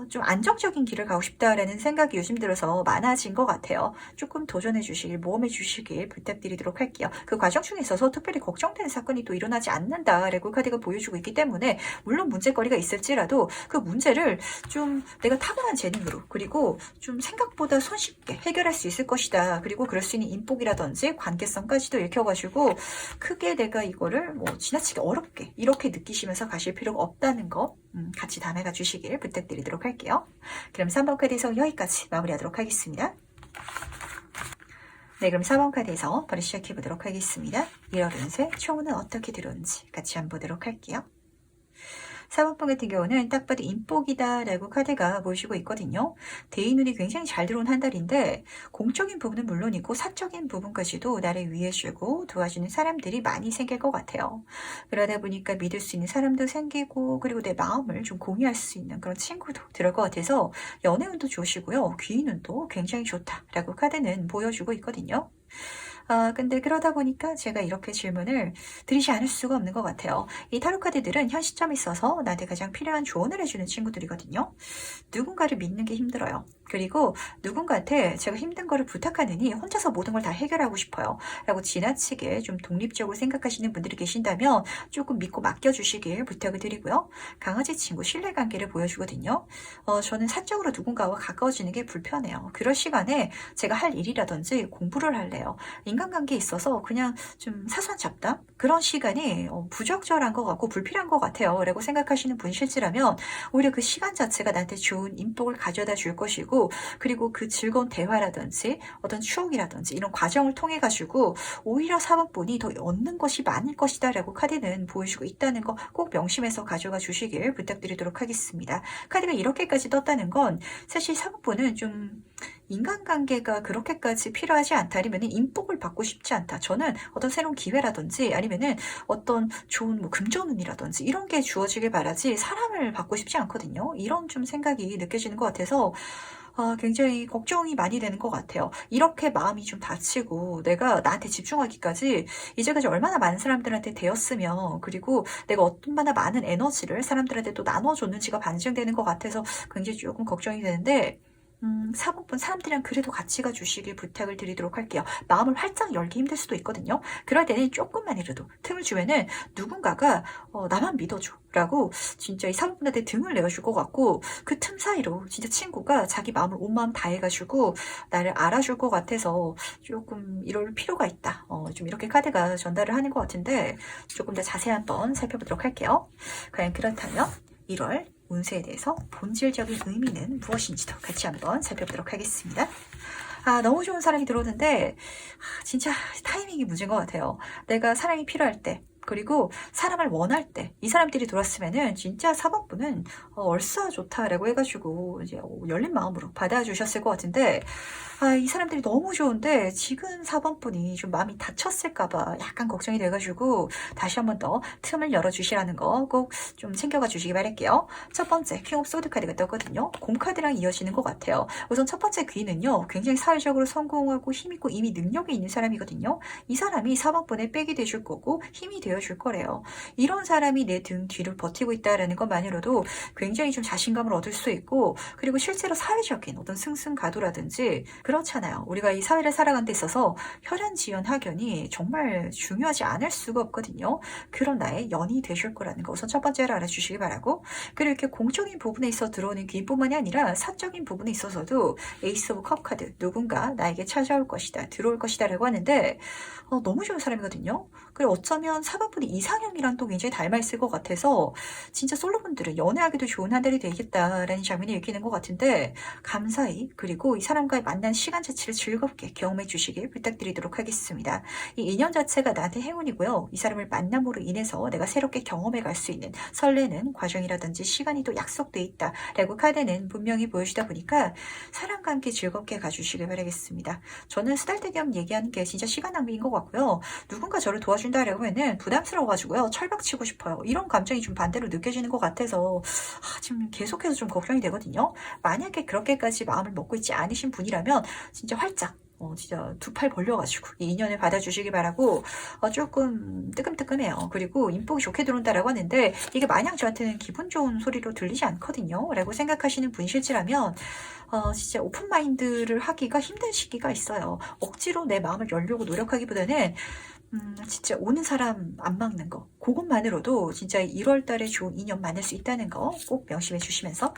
좀 안정적인 길을 가고 싶다라는 생각이 요즘 들어서 많아진 것 같아요. 조금 도전해 주시길, 모험해 주시길 부탁드리도록 할게요. 그 과정 중에 있어서 특별히 걱정되는 사건이 또 일어나지 않는다라고 카드가 보여주고 있기 때문에 물론 문제거리가 있을지라도 그 문제를 좀 내가 타고난 재능으로 그리고 좀 생각보다 손쉽게 해결할 수 있을 것이다. 그리고 그럴 수 있는 인복이라든지 관계성까지도 읽혀가지고 크게 내가 이거를 뭐 지나치게 어렵게 이렇게 느끼시면서 가실 필요가 없다는 거 같이 담아가 주시길 부탁드리도록 할게요. 그럼 3번 카드에서 여기까지 마무리하도록 하겠습니다. 네, 그럼 4번 카드에서 바로 시작해 보도록 하겠습니다. 1월 운세 총은 어떻게 들어오는지 같이 한번 보도록 할게요. 4번분 같은 경우는 딱 봐도 인복이다라고 카드가 보여주고 있거든요. 대인운이 굉장히 잘 들어온 한 달인데 공적인 부분은 물론이고 사적인 부분까지도 나를 위해주고 도와주는 사람들이 많이 생길 것 같아요. 그러다 보니까 믿을 수 있는 사람도 생기고 그리고 내 마음을 좀 공유할 수 있는 그런 친구도 들어올 것 같아서 연애운도 좋으시고요. 귀인운도 굉장히 좋다라고 카드는 보여주고 있거든요. 근데 그러다 보니까 제가 이렇게 질문을 드리지 않을 수가 없는 것 같아요. 이 타로 카드들은 현 시점에 있어서 나한테 가장 필요한 조언을 해주는 친구들이거든요. 누군가를 믿는 게 힘들어요. 그리고 누군가한테 제가 힘든 거를 부탁하느니 혼자서 모든 걸 다 해결하고 싶어요. 라고 지나치게 좀 독립적으로 생각하시는 분들이 계신다면 조금 믿고 맡겨주시길 부탁을 드리고요. 강아지 친구 신뢰관계를 보여주거든요. 저는 사적으로 누군가와 가까워지는 게 불편해요. 그럴 시간에 제가 할 일이라든지 공부를 할래요. 인간관계에 있어서 그냥 좀 사소한 잡담? 그런 시간이 부적절한 것 같고 불필요한 것 같아요. 라고 생각하시는 분실지라면 오히려 그 시간 자체가 나한테 좋은 인복을 가져다 줄 것이고 그리고 그 즐거운 대화라든지 어떤 추억이라든지 이런 과정을 통해 가지고 오히려 4번분이 더 얻는 것이 많을 것이다 라고 카드는 보여주고 있다는 거 꼭 명심해서 가져가 주시길 부탁드리도록 하겠습니다. 카드가 이렇게까지 떴다는 건 사실 4번분은 좀 인간관계가 그렇게까지 필요하지 않다 아니면 인복을 받고 싶지 않다. 저는 어떤 새로운 기회라든지 아니면은 어떤 좋은 뭐 금전운이라든지 이런 게 주어지길 바라지 사람을 받고 싶지 않거든요. 이런 좀 생각이 느껴지는 것 같아서 굉장히 걱정이 많이 되는 것 같아요. 이렇게 마음이 좀 다치고 내가 나한테 집중하기까지 이제까지 얼마나 많은 사람들한테 되었으며 그리고 내가 얼마나 많은 에너지를 사람들한테 또 나눠줬는지가 반증되는 것 같아서 굉장히 조금 걱정이 되는데 4번분 사람들이랑 그래도 같이 가주시길 부탁을 드리도록 할게요. 마음을 활짝 열기 힘들 수도 있거든요. 그럴 때는 조금만이라도 틈을 주면은 누군가가 나만 믿어줘 라고 진짜 이 4번분한테 등을 내어줄 것 같고 그 틈 사이로 진짜 친구가 자기 마음을 온 마음 다해가지고 나를 알아줄 것 같아서 조금 이럴 필요가 있다. 좀 이렇게 카드가 전달을 하는 것 같은데 조금 더 자세히 한번 살펴보도록 할게요. 과연 그렇다면 1월 운세에 대해서 본질적인 의미는 무엇인지도 같이 한번 살펴보도록 하겠습니다. 너무 좋은 사랑이 들어오는데 진짜 타이밍이 문제인 것 같아요. 내가 사랑이 필요할 때 그리고 사람을 원할 때 이 사람들이 들어왔으면은 진짜 4번분은 얼싸 좋다라고 해가지고 이제 열린 마음으로 받아주셨을 것 같은데, 이 사람들이 너무 좋은데 지금 4번분이 좀 마음이 다쳤을까봐 약간 걱정이 돼가지고 다시 한 번 더 틈을 열어주시라는 거 꼭 좀 챙겨가 주시기 바랄게요. 첫 번째 킹 오브 소드 카드가 떴거든요. 곰 카드랑 이어지는 것 같아요. 우선 첫 번째 귀는요, 굉장히 사회적으로 성공하고 힘있고 이미 능력이 있는 사람이거든요. 이 사람이 4번분의 백이 돼줄 거고 힘이 되어줄 거래요. 이런 사람이 내 등 뒤를 버티고 있다라는 것만으로도 굉장히 좀 자신감을 얻을 수 있고, 그리고 실제로 사회적인 어떤 승승가도라든지 그렇잖아요. 우리가 이 사회를 살아가는 데 있어서 혈연지연 학연이 정말 중요하지 않을 수가 없거든요. 그런 나의 연이 되실 거라는 거 우선 첫 번째로 알아주시기 바라고, 그리고 이렇게 공적인 부분에 있어 들어오는 귀인뿐만이 아니라 사적인 부분에 있어서도 에이스 오브 컵 카드, 누군가 나에게 찾아올 것이다, 들어올 것이다 라고 하는데 너무 좋은 사람이거든요. 그리고 어쩌면 4번분이 이상형이랑 또 굉장히 닮아있을 것 같아서 진짜 솔로분들은 연애하기도 좋은 한 달이 되겠다라는 장면이 읽히는 것 같은데, 감사히 그리고 이 사람과의 만난 시간 자체를 즐겁게 경험해 주시길 부탁드리도록 하겠습니다. 이 인연 자체가 나한테 행운이고요. 이 사람을 만남으로 인해서 내가 새롭게 경험해 갈 수 있는 설레는 과정이라든지 시간이 또 약속돼 있다라고 카드는 분명히 보여주다 보니까 사람과 함께 즐겁게 가주시길 바라겠습니다. 저는 쓰잘데기없는 얘기하는 게 진짜 시간 낭비인 것 같고요. 누군가 저를 도와준다라고 하면 부담스러워가지고요, 철벽치고 싶어요. 이런 감정이 좀 반대로 느껴지는 것 같아서 지금 계속해서 좀 걱정이 되거든요. 만약에 그렇게까지 마음을 먹고 있지 않으신 분이라면 진짜 활짝 진짜 두 팔 벌려가지고 이 인연을 받아주시기 바라고, 조금 뜨끔뜨끔해요. 그리고 인복이 좋게 들어온다라고 하는데 이게 마냥 저한테는 기분 좋은 소리로 들리지 않거든요 라고 생각하시는 분실지라면 진짜 오픈마인드를 하기가 힘든 시기가 있어요. 억지로 내 마음을 열려고 노력하기보다는 진짜 오는 사람 안 막는 거, 그것만으로도 진짜 1월 달에 좋은 인연 만날 수 있다는 거 꼭 명심해 주시면서,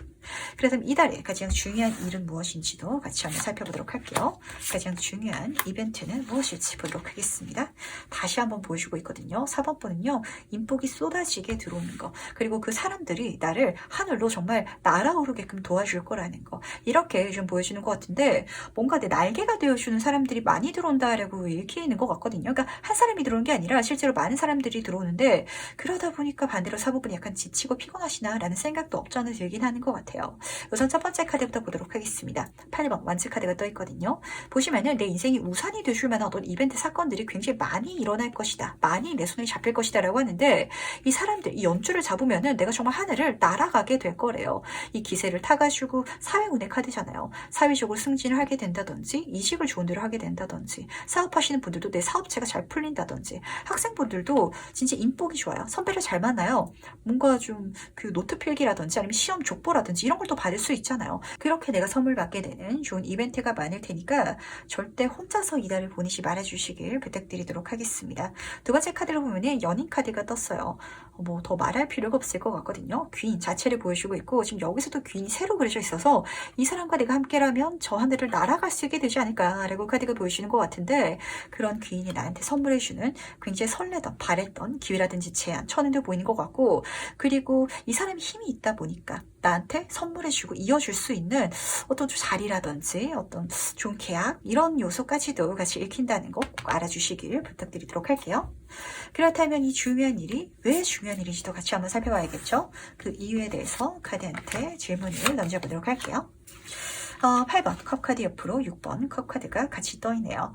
그래서 이달에 가장 중요한 일은 무엇인지도 같이 한번 살펴보도록 할게요. 가장 중요한 이벤트는 무엇일지 보도록 하겠습니다. 다시 한번 보여주고 있거든요. 4번분은요, 인복이 쏟아지게 들어오는 거, 그리고 그 사람들이 나를 하늘로 정말 날아오르게끔 도와줄 거라는 거, 이렇게 좀 보여주는 것 같은데, 뭔가 내 날개가 되어주는 사람들이 많이 들어온다라고 읽히는 것 같거든요. 그러니까 한 사람이 들어오는 게 아니라 실제로 많은 사람들이 들어오는데, 그러다 보니까 반대로 4번분이 약간 지치고 피곤하시나 라는 생각도 없지 않아 들긴 하는 것 같아요. 우선 첫 번째 카드부터 보도록 하겠습니다. 8번 완츠 카드가 떠 있거든요. 보시면은 내 인생이 우산이 되줄 만한 어떤 이벤트 사건들이 굉장히 많이 일어날 것이다, 많이 내 손에 잡힐 것이다 라고 하는데, 이 사람들, 이 연주를 잡으면은 내가 정말 하늘을 날아가게 될 거래요. 이 기세를 타가지고 사회운의 카드잖아요. 사회적으로 승진을 하게 된다든지, 이직을 좋은 데로 하게 된다든지, 사업하시는 분들도 내 사업체가 잘 풀린다든지, 학생분들도 진짜 인복이 좋아요. 선배를 잘 만나요. 뭔가 좀 그 노트 필기라든지 아니면 시험 족보라든지 이런 걸 또 받을 수 있잖아요. 그렇게 내가 선물 받게 되는 좋은 이벤트가 많을 테니까 절대 혼자서 이달을 보내지 말아주시길 부탁드리도록 하겠습니다. 두 번째 카드를 보면은 연인 카드가 떴어요. 뭐 더 말할 필요가 없을 것 같거든요. 귀인 자체를 보여주고 있고, 지금 여기서도 귀인이 새로 그려져 있어서 이 사람과 내가 함께라면 저 하늘을 날아갈 수 있게 되지 않을까라고 카드가 보여주는 것 같은데, 그런 귀인이 나한테 선물해주는 굉장히 설레던 바랬던 기회라든지 제안, 천운도 보이는 것 같고, 그리고 이 사람이 힘이 있다 보니까 나한테 선물해주고 이어줄 수 있는 어떤 자리라든지 어떤 좋은 계약, 이런 요소까지도 같이 읽힌다는 거 꼭 알아주시길 부탁드리도록 할게요. 그렇다면 이 중요한 일이 왜 중요한 일인지도 같이 한번 살펴봐야겠죠. 그 이유에 대해서 카드한테 질문을 던져보도록 할게요. 8번 컵카드 옆으로 6번 컵카드가 같이 떠있네요.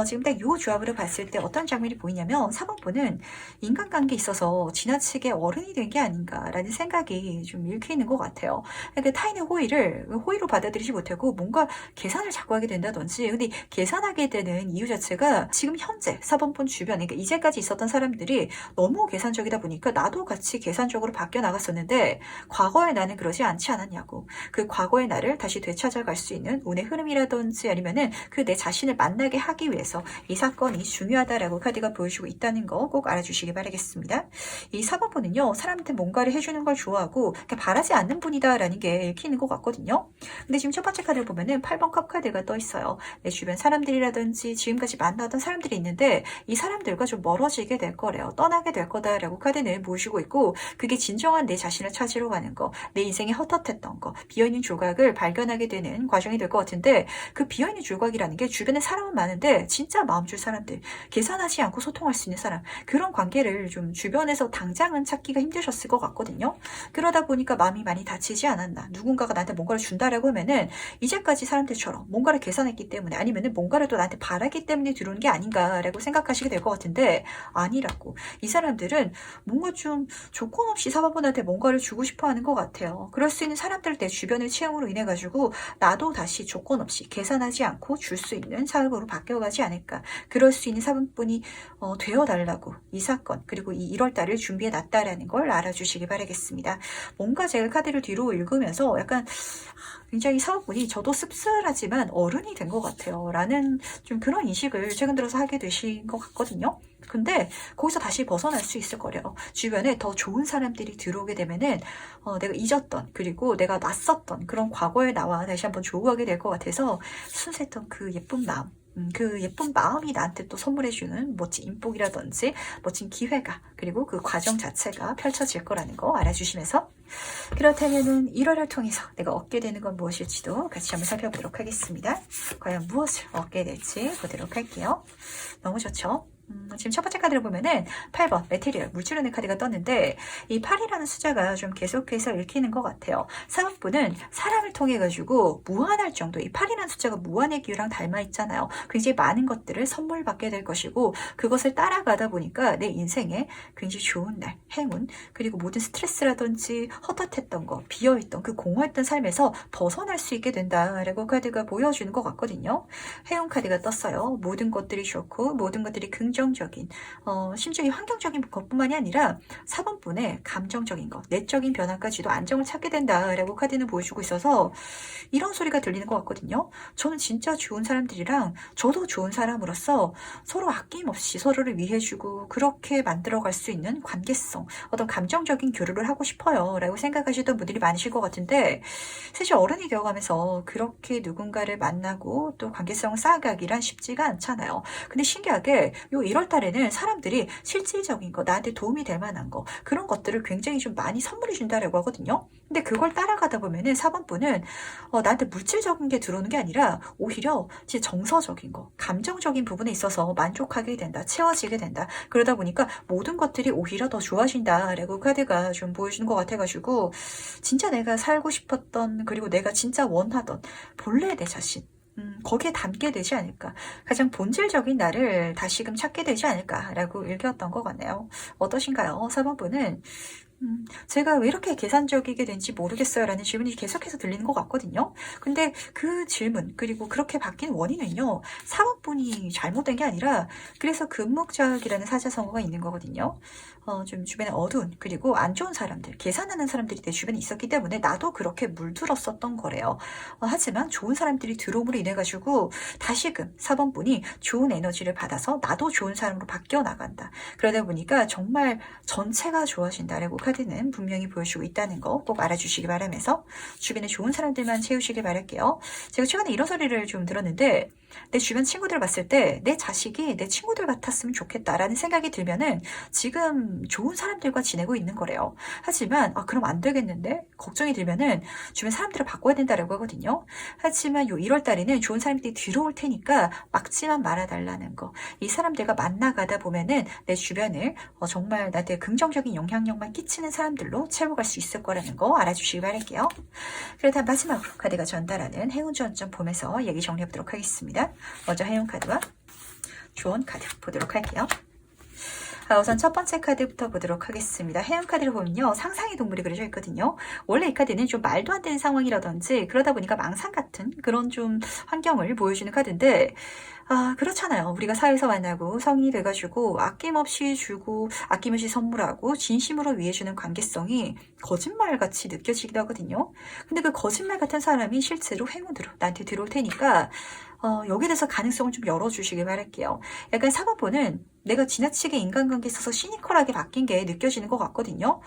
지금 딱 이 조합으로 봤을 때 어떤 장면이 보이냐면, 4번분은 인간관계에 있어서 지나치게 어른이 된 게 아닌가라는 생각이 좀 읽히는 것 같아요. 그러니까 타인의 호의로 받아들이지 못하고 뭔가 계산을 자꾸 하게 된다든지, 근데 계산하게 되는 이유 자체가 지금 현재 4번분 주변, 그러니까 이제까지 있었던 사람들이 너무 계산적이다 보니까 나도 같이 계산적으로 바뀌어 나갔었는데, 과거의 나는 그러지 않지 않았냐고, 그 과거의 나를 다시 되찾아갈 수 있는 운의 흐름이라든지 아니면은 그 내 자신을 만나게 하기 위해서 이 사건이 중요하다라고 카드가 보여주고 있다는 거 꼭 알아주시기 바라겠습니다. 이 4번분은요, 사람한테 뭔가를 해주는 걸 좋아하고 바라지 않는 분이다라는 게 읽히는 것 같거든요. 근데 지금 첫 번째 카드를 보면은 8번 컵 카드가 떠 있어요. 내 주변 사람들이라든지 지금까지 만나던 사람들이 있는데 이 사람들과 좀 멀어지게 될 거래요. 떠나게 될 거다라고 카드는 보여주고 있고, 그게 진정한 내 자신을 찾으러 가는 거, 내 인생에 헛헛했던 거, 비어있는 조각을 발견하게 되는 바뀌는 과정이 될 것 같은데 그 비어있는 줄거기라는 게 주변에 사람은 많은데 진짜 마음 줄 사람들, 계산하지 않고 소통할 수 있는 사람, 그런 관계를 좀 주변에서 당장은 찾기가 힘드셨을 것 같거든요. 그러다 보니까 마음이 많이 다치지 않았나. 누군가가 나한테 뭔가를 준다라고 하면은 이제까지 사람들처럼 뭔가를 계산했기 때문에 아니면은 뭔가를 또 나한테 바라기 때문에 들어오는 게 아닌가라고 생각하시게 될 것 같은데 아니라고. 이 사람들은 뭔가 좀 조건 없이 사바분한테 뭔가를 주고 싶어 하는 것 같아요. 그럴 수 있는 사람들 내 주변의 취향으로 인해 가지고 나도 다시 조건 없이 계산하지 않고 줄 수 있는 사람으로 바뀌어가지 않을까. 그럴 수 있는 사분분이 되어달라고 이 사건 그리고 이 1월달을 준비해 놨다라는 걸 알아주시기 바라겠습니다. 뭔가 제가 카드를 뒤로 읽으면서 약간 굉장히 사업분이 저도 씁쓸하지만 어른이 된 것 같아요. 라는 좀 그런 인식을 최근 들어서 하게 되신 것 같거든요. 근데 거기서 다시 벗어날 수 있을 거래요. 주변에 더 좋은 사람들이 들어오게 되면은 내가 잊었던 그리고 내가 낯섰던 그런 과거의 나와 다시 한번 조우하게 될 것 같아서 순수했던 그 예쁜 마음, 그 예쁜 마음이 나한테 또 선물해주는 멋진 인복이라든지 멋진 기회가 그리고 그 과정 자체가 펼쳐질 거라는 거 알아주시면서 그렇다면은 1월을 통해서 내가 얻게 되는 건 무엇일지도 같이 한번 살펴보도록 하겠습니다. 과연 무엇을 얻게 될지 보도록 할게요. 너무 좋죠? 지금 첫 번째 카드를 보면은 8번 메테리얼 물질운의 카드가 떴는데 이 8이라는 숫자가 좀 계속해서 읽히는 것 같아요. 사업부는 사람을 통해 가지고 무한할 정도 이 8이라는 숫자가 무한의 기호랑 닮아 있잖아요. 굉장히 많은 것들을 선물 받게 될 것이고 그것을 따라가다 보니까 내 인생에 굉장히 좋은 날, 행운 그리고 모든 스트레스라든지 헛헛했던 거, 비어있던 그 공허했던 삶에서 벗어날 수 있게 된다라고 카드가 보여주는 것 같거든요. 행운 카드가 떴어요. 모든 것들이 좋고 모든 것들이 긍정적인 심지어 이 환경적인 것뿐만이 아니라 4번분의 감정적인 것, 내적인 변화까지도 안정을 찾게 된다라고 카드는 보여주고 있어서 이런 소리가 들리는 것 같거든요. 저는 진짜 좋은 사람들이랑 저도 좋은 사람으로서 서로 아낌없이 서로를 위해주고 그렇게 만들어갈 수 있는 관계성, 어떤 감정적인 교류를 하고 싶어요 라고 생각하시던 분들이 많으실 것 같은데 사실 어른이 되어가면서 그렇게 누군가를 만나고 또 관계성을 쌓아가기란 쉽지가 않잖아요. 근데 신기하게 요 1월 달에는 사람들이 실질적인 거, 나한테 도움이 될 만한 거, 그런 것들을 굉장히 좀 많이 선물해 준다라고 하거든요. 근데 그걸 따라가다 보면은 4번분은 나한테 물질적인 게 들어오는 게 아니라 오히려 진짜 정서적인 거, 감정적인 부분에 있어서 만족하게 된다, 채워지게 된다. 그러다 보니까 모든 것들이 오히려 더 좋아진다라고 카드가 좀 보여주는 것 같아가지고 진짜 내가 살고 싶었던 그리고 내가 진짜 원하던 본래 내 자신 거기에 담게 되지 않을까. 가장 본질적인 나를 다시금 찾게 되지 않을까라고 읽혔던 것 같네요. 어떠신가요? 4번분은 제가 왜 이렇게 계산적이게 된지 모르겠어요 라는 질문이 계속해서 들리는 것 같거든요. 근데 그 질문 그리고 그렇게 바뀐 원인은요. 사업분이 잘못된 게 아니라 그래서 금목적이라는 사자성어가 있는 거거든요. 좀 주변에 어두운 그리고 안 좋은 사람들, 계산하는 사람들이 내 주변에 있었기 때문에 나도 그렇게 물들었었던 거래요. 하지만 좋은 사람들이 들어옴으로 인해 가지고 다시금 4번분이 좋은 에너지를 받아서 나도 좋은 사람으로 바뀌어 나간다. 그러다 보니까 정말 전체가 좋아진다라고 카드는 분명히 보여주고 있다는 거 꼭 알아주시기 바라면서 주변에 좋은 사람들만 채우시길 바랄게요. 제가 최근에 이런 소리를 좀 들었는데 내 주변 친구들을 봤을 때 내 자식이 내 친구들 같았으면 좋겠다라는 생각이 들면은 지금 좋은 사람들과 지내고 있는 거래요. 하지만 그럼 안 되겠는데 걱정이 들면은 주변 사람들을 바꿔야 된다라고 하거든요. 하지만 요 1월 달에는 좋은 사람들이 들어올 테니까 막지만 말아달라는 거. 이 사람들과 만나가다 보면은 내 주변을 정말 나한테 긍정적인 영향력만 끼치는 사람들로 채워갈 수 있을 거라는 거 알아주시기 바랄게요. 그렇다면 마지막으로 카드가 전달하는 행운 전점 보면서 얘기 정리해보도록 하겠습니다. 먼저 행운 카드와 조언 카드 보도록 할게요. 우선 첫 번째 카드부터 보도록 하겠습니다. 해양 카드를 보면요. 상상의 동물이 그려져 있거든요. 원래 이 카드는 좀 말도 안 되는 상황이라든지 그러다 보니까 망상 같은 그런 좀 환경을 보여주는 카드인데 그렇잖아요. 우리가 사회에서 만나고 성인이 돼가지고 아낌없이 주고 아낌없이 선물하고 진심으로 위해주는 관계성이 거짓말같이 느껴지기도 하거든요. 근데 그 거짓말 같은 사람이 실제로 행운으로 나한테 들어올 테니까 여기에 대해서 가능성을 좀 열어주시길 바랄게요. 약간 4번분은 내가 지나치게 인간관계에 있어서 시니컬하게 바뀐 게 느껴지는 것 같거든요.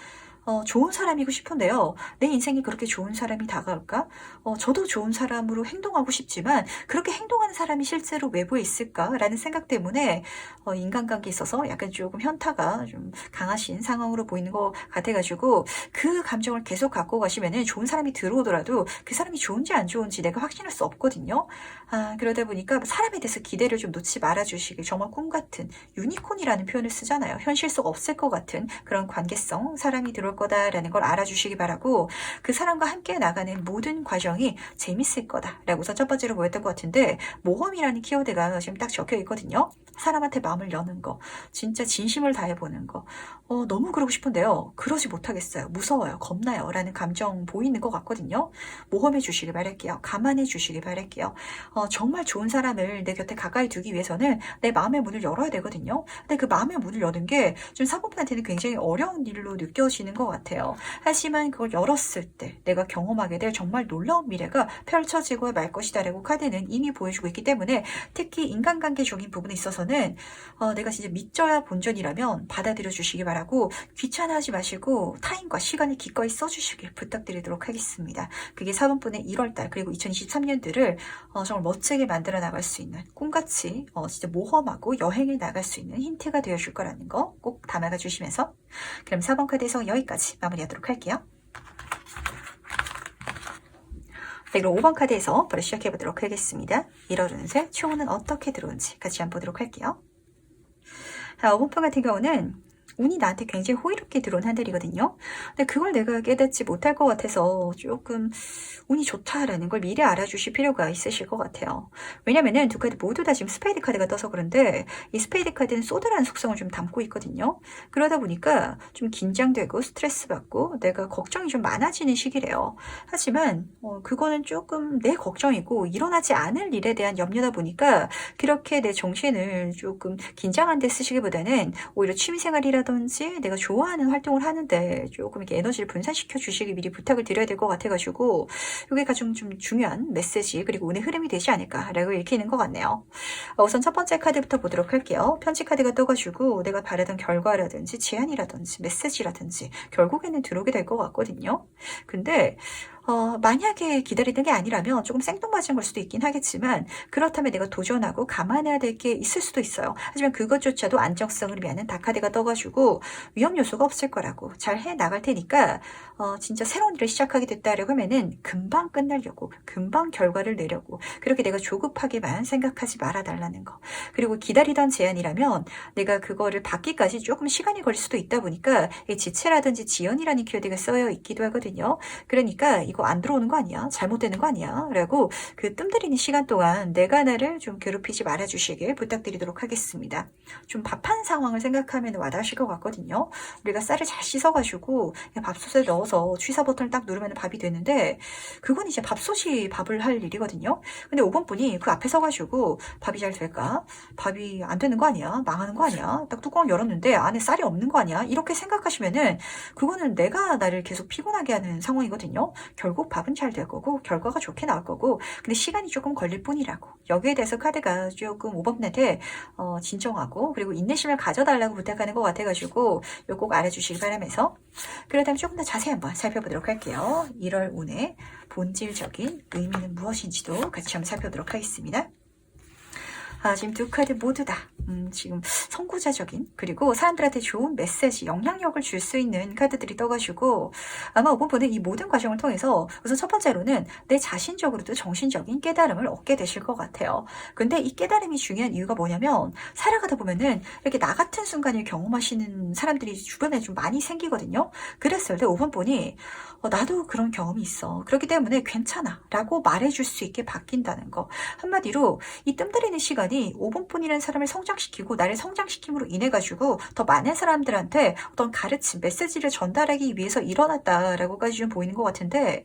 좋은 사람이고 싶은데요. 내 인생에 그렇게 좋은 사람이 다가올까? 저도 좋은 사람으로 행동하고 싶지만 그렇게 행동하는 사람이 실제로 외부에 있을까라는 생각 때문에 인간관계에 있어서 약간 조금 현타가 좀 강하신 상황으로 보이는 것 같아가지고 그 감정을 계속 갖고 가시면은 좋은 사람이 들어오더라도 그 사람이 좋은지 안 좋은지 내가 확신할 수 없거든요. 그러다 보니까 사람에 대해서 기대를 좀 놓지 말아주시길. 정말 꿈 같은 유니콘이라는 표현을 쓰잖아요. 현실 속 없을 것 같은 그런 관계성 사람이 들어올 거다라는 걸 알아주시기 바라고, 그 사람과 함께 나가는 모든 과정이 재밌을 거다라고 우선 첫 번째로 보였던 것 같은데, 모험이라는 키워드가 지금 딱 적혀 있거든요. 사람한테 마음을 여는 거, 진짜 진심을 다해보는 거. 너무 그러고 싶은데요. 그러지 못하겠어요. 무서워요. 겁나요. 라는 감정 보이는 것 같거든요. 모험해 주시길 바랄게요. 감안해 주시길 바랄게요. 정말 좋은 사람을 내 곁에 가까이 두기 위해서는 내 마음의 문을 열어야 되거든요. 근데 그 마음의 문을 여는 게 좀 사모분한테는 굉장히 어려운 일로 느껴지는 것 같아요. 하지만 그걸 열었을 때 내가 경험하게 될 정말 놀라운 미래가 펼쳐지고 말 것이다라고 카드는 이미 보여주고 있기 때문에, 특히 인간관계적인 부분에 있어서는 내가 진짜 믿져야 본전이라면 받아들여 주시기 바라고, 귀찮아하지 마시고 타임과 시간을 기꺼이 써주시길 부탁드리도록 하겠습니다. 그게 4번분의 1월달 그리고 2023년들을 정말 멋지게 만들어 나갈 수 있는, 꿈같이 진짜 모험하고 여행에 나갈 수 있는 힌트가 되어줄 거라는 거 꼭 담아가 주시면서, 그럼 4번 카드에서 여기까지 마무리하도록 할게요. 네, 그럼 5번 카드에서 바로 시작해보도록 하겠습니다. 1월 운세 총운은 어떻게 들어온지 같이 한번 보도록 할게요. 5번 편 같은 경우는 운이 나한테 굉장히 호의롭게 들어온 한 달이거든요. 근데 그걸 내가 깨닫지 못할 것 같아서 조금 운이 좋다라는 걸 미리 알아주실 필요가 있으실 것 같아요. 왜냐면은 두 카드 모두 다 지금 스페이드 카드가 떠서 그런데, 이 스페이드 카드는 소드라는 속성을 좀 담고 있거든요. 그러다 보니까 좀 긴장되고 스트레스 받고 내가 걱정이 좀 많아지는 시기래요. 하지만 그거는 조금 내 걱정이고 일어나지 않을 일에 대한 염려다 보니까 그렇게 내 정신을 조금 긴장한 데 쓰시기보다는 오히려 취미생활이라든지 내가 좋아하는 활동을 하는데 조금 이렇게 에너지를 분산시켜 주시기 미리 부탁을 드려야 될 것 같아가지고, 이게 가장 좀 중요한 메시지 그리고 운의 흐름이 되지 않을까라고 읽히는 것 같네요. 우선 첫 번째 카드부터 보도록 할게요. 편지 카드가 떠가지고 내가 바라던 결과라든지 제안이라든지 메시지라든지 결국에는 들어오게 될 것 같거든요. 근데 만약에 기다리는 게 아니라면 조금 생뚱맞은 걸 수도 있긴 하겠지만, 그렇다면 내가 도전하고 감안해야 될 게 있을 수도 있어요. 하지만 그것조차도 안정성을 위한 다카드가 떠가지고 위험 요소가 없을 거라고, 잘 해나갈 테니까 진짜 새로운 일을 시작하게 됐다라고 하면은 금방 끝내려고, 금방 결과를 내려고 그렇게 내가 조급하게만 생각하지 말아달라는 거. 그리고 기다리던 제안이라면 내가 그거를 받기까지 조금 시간이 걸릴 수도 있다 보니까 지체라든지 지연이라는 키워드가 쓰여 있기도 하거든요. 그러니까 이거 안 들어오는 거 아니야? 잘못되는 거 아니야? 라고 그 뜸들이는 시간 동안 내가 나를 좀 괴롭히지 말아주시길 부탁드리도록 하겠습니다. 좀 밥한 상황을 생각하면 와닿으실 것 같거든요. 우리가 쌀을 잘 씻어가지고 밥솥에 넣어서 취사 버튼을 딱 누르면 밥이 되는데, 그건 이제 밥솥이 밥을 할 일이거든요. 근데 5번 분이 그 앞에 서가지고 밥이 잘 될까? 밥이 안 되는 거 아니야? 망하는 거 아니야? 딱 뚜껑을 열었는데 안에 쌀이 없는 거 아니야? 이렇게 생각하시면은 그거는 내가 나를 계속 피곤하게 하는 상황이거든요. 결국 밥은 잘 될 거고 결과가 좋게 나올 거고, 근데 시간이 조금 걸릴 뿐이라고. 여기에 대해서 카드가 조금 5번한테 진정하고 그리고 인내심을 가져달라고 부탁하는 것 같아가지고 이거 꼭 알아주시기 바라면서, 그렇다면 조금 더 자세히 한번 살펴보도록 할게요. 1월 운의 본질적인 의미는 무엇인지도 같이 한번 살펴보도록 하겠습니다. 지금 두 카드 모두 다 지금 선구자적인, 그리고 사람들한테 좋은 메시지, 영향력을 줄 수 있는 카드들이 떠가지고, 아마 5번 분은 이 모든 과정을 통해서 우선 첫 번째로는 내 자신적으로도 정신적인 깨달음을 얻게 되실 것 같아요. 근데 이 깨달음이 중요한 이유가 뭐냐면, 살아가다 보면은 이렇게 나 같은 순간을 경험하시는 사람들이 주변에 좀 많이 생기거든요. 그랬을 때 5번 분이 나도 그런 경험이 있어, 그렇기 때문에 괜찮아 라고 말해줄 수 있게 바뀐다는 거. 한마디로 이 뜸들이는 시간이 5번 분이라는 사람을 성장시키고 나를 성장시킴으로 인해 가지고 더 많은 사람들한테 어떤 가르침, 메시지를 전달하기 위해서 일어났다라고까지 좀 보이는 것 같은데,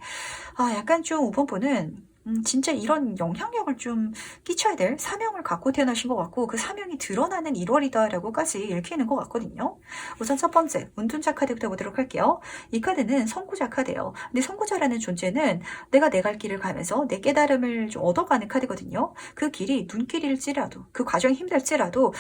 약간 좀 5번 분은 진짜 이런 영향력을 좀 끼쳐야 될 사명을 갖고 태어나신 것 같고 그 사명이 드러나는 1월이다라고까지 읽히는 것 같거든요. 우선 첫 번째 운둔자 카드부터 보도록 할게요. 이 카드는 선구자 카드예요. 근데 선구자라는 존재는 내가 내 갈 길을 가면서 내 깨달음을 좀 얻어가는 카드거든요. 그 길이 눈길일지라도 그 과정이 힘들지라도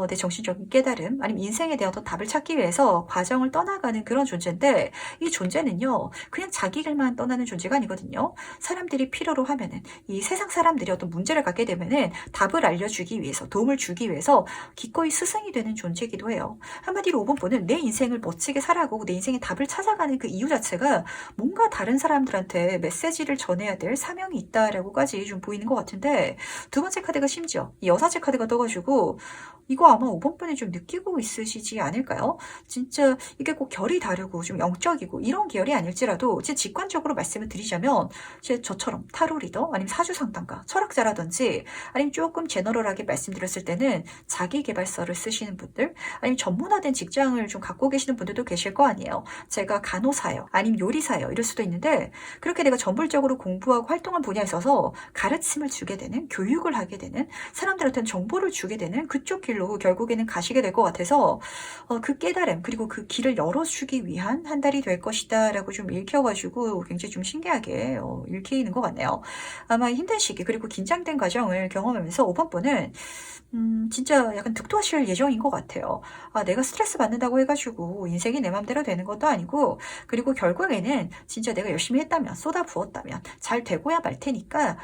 내 정신적인 깨달음 아니면 인생에 대한 어떤 답을 찾기 위해서 과정을 떠나가는 그런 존재인데 이 존재는요 그냥 자기 길만 떠나는 존재가 아니거든요. 사람들이 필요로 하면은 이 세상 사람들이 어떤 문제를 갖게 되면은 답을 알려주기 위해서 도움을 주기 위해서 기꺼이 스승이 되는 존재이기도 해요. 한마디로 5번 분은 내 인생을 멋지게 살아가고 내 인생의 답을 찾아가는 그 이유 자체가 뭔가 다른 사람들한테 메시지를 전해야 될 사명이 있다라고까지 좀 보이는 것 같은데 두 번째 카드가 심지어 이 여사제 카드가 떠가지고 이거 아마 5번 분이 좀 느끼고 있으시지 않을까요? 진짜 이게 꼭 결이 다르고 좀 영적이고 이런 계열이 아닐지라도 제 직관적으로 말씀을 드리자면 제 저처럼 타로 리더 아니면 사주 상담가 철학자라든지 아니면 조금 제너럴하게 말씀드렸을 때는 자기계발서를 쓰시는 분들 아니면 전문화된 직장을 좀 갖고 계시는 분들도 계실 거 아니에요. 제가 간호사예요 아니면 요리사예요 이럴 수도 있는데 그렇게 내가 전문적으로 공부하고 활동한 분야에 있어서 가르침을 주게 되는 교육을 하게 되는 사람들한테는 정보를 주게 되는 그쪽 길로 결국에는 가시게 될 것 같아서 그 깨달음 그리고 그 길을 열어주기 위한 한 달이 될 것이다 라고 좀 읽혀가지고 굉장히 좀 신기하게 읽히는 것 같네요. 아마 힘든 시기 그리고 긴장된 과정을 경험하면서 5번 분은 진짜 약간 득도하실 예정인 것 같아요. 내가 스트레스 받는다고 해가지고 인생이 내 맘대로 되는 것도 아니고 그리고 결국에는 진짜 내가 열심히 했다면 쏟아부었다면 잘 되고야 말 테니까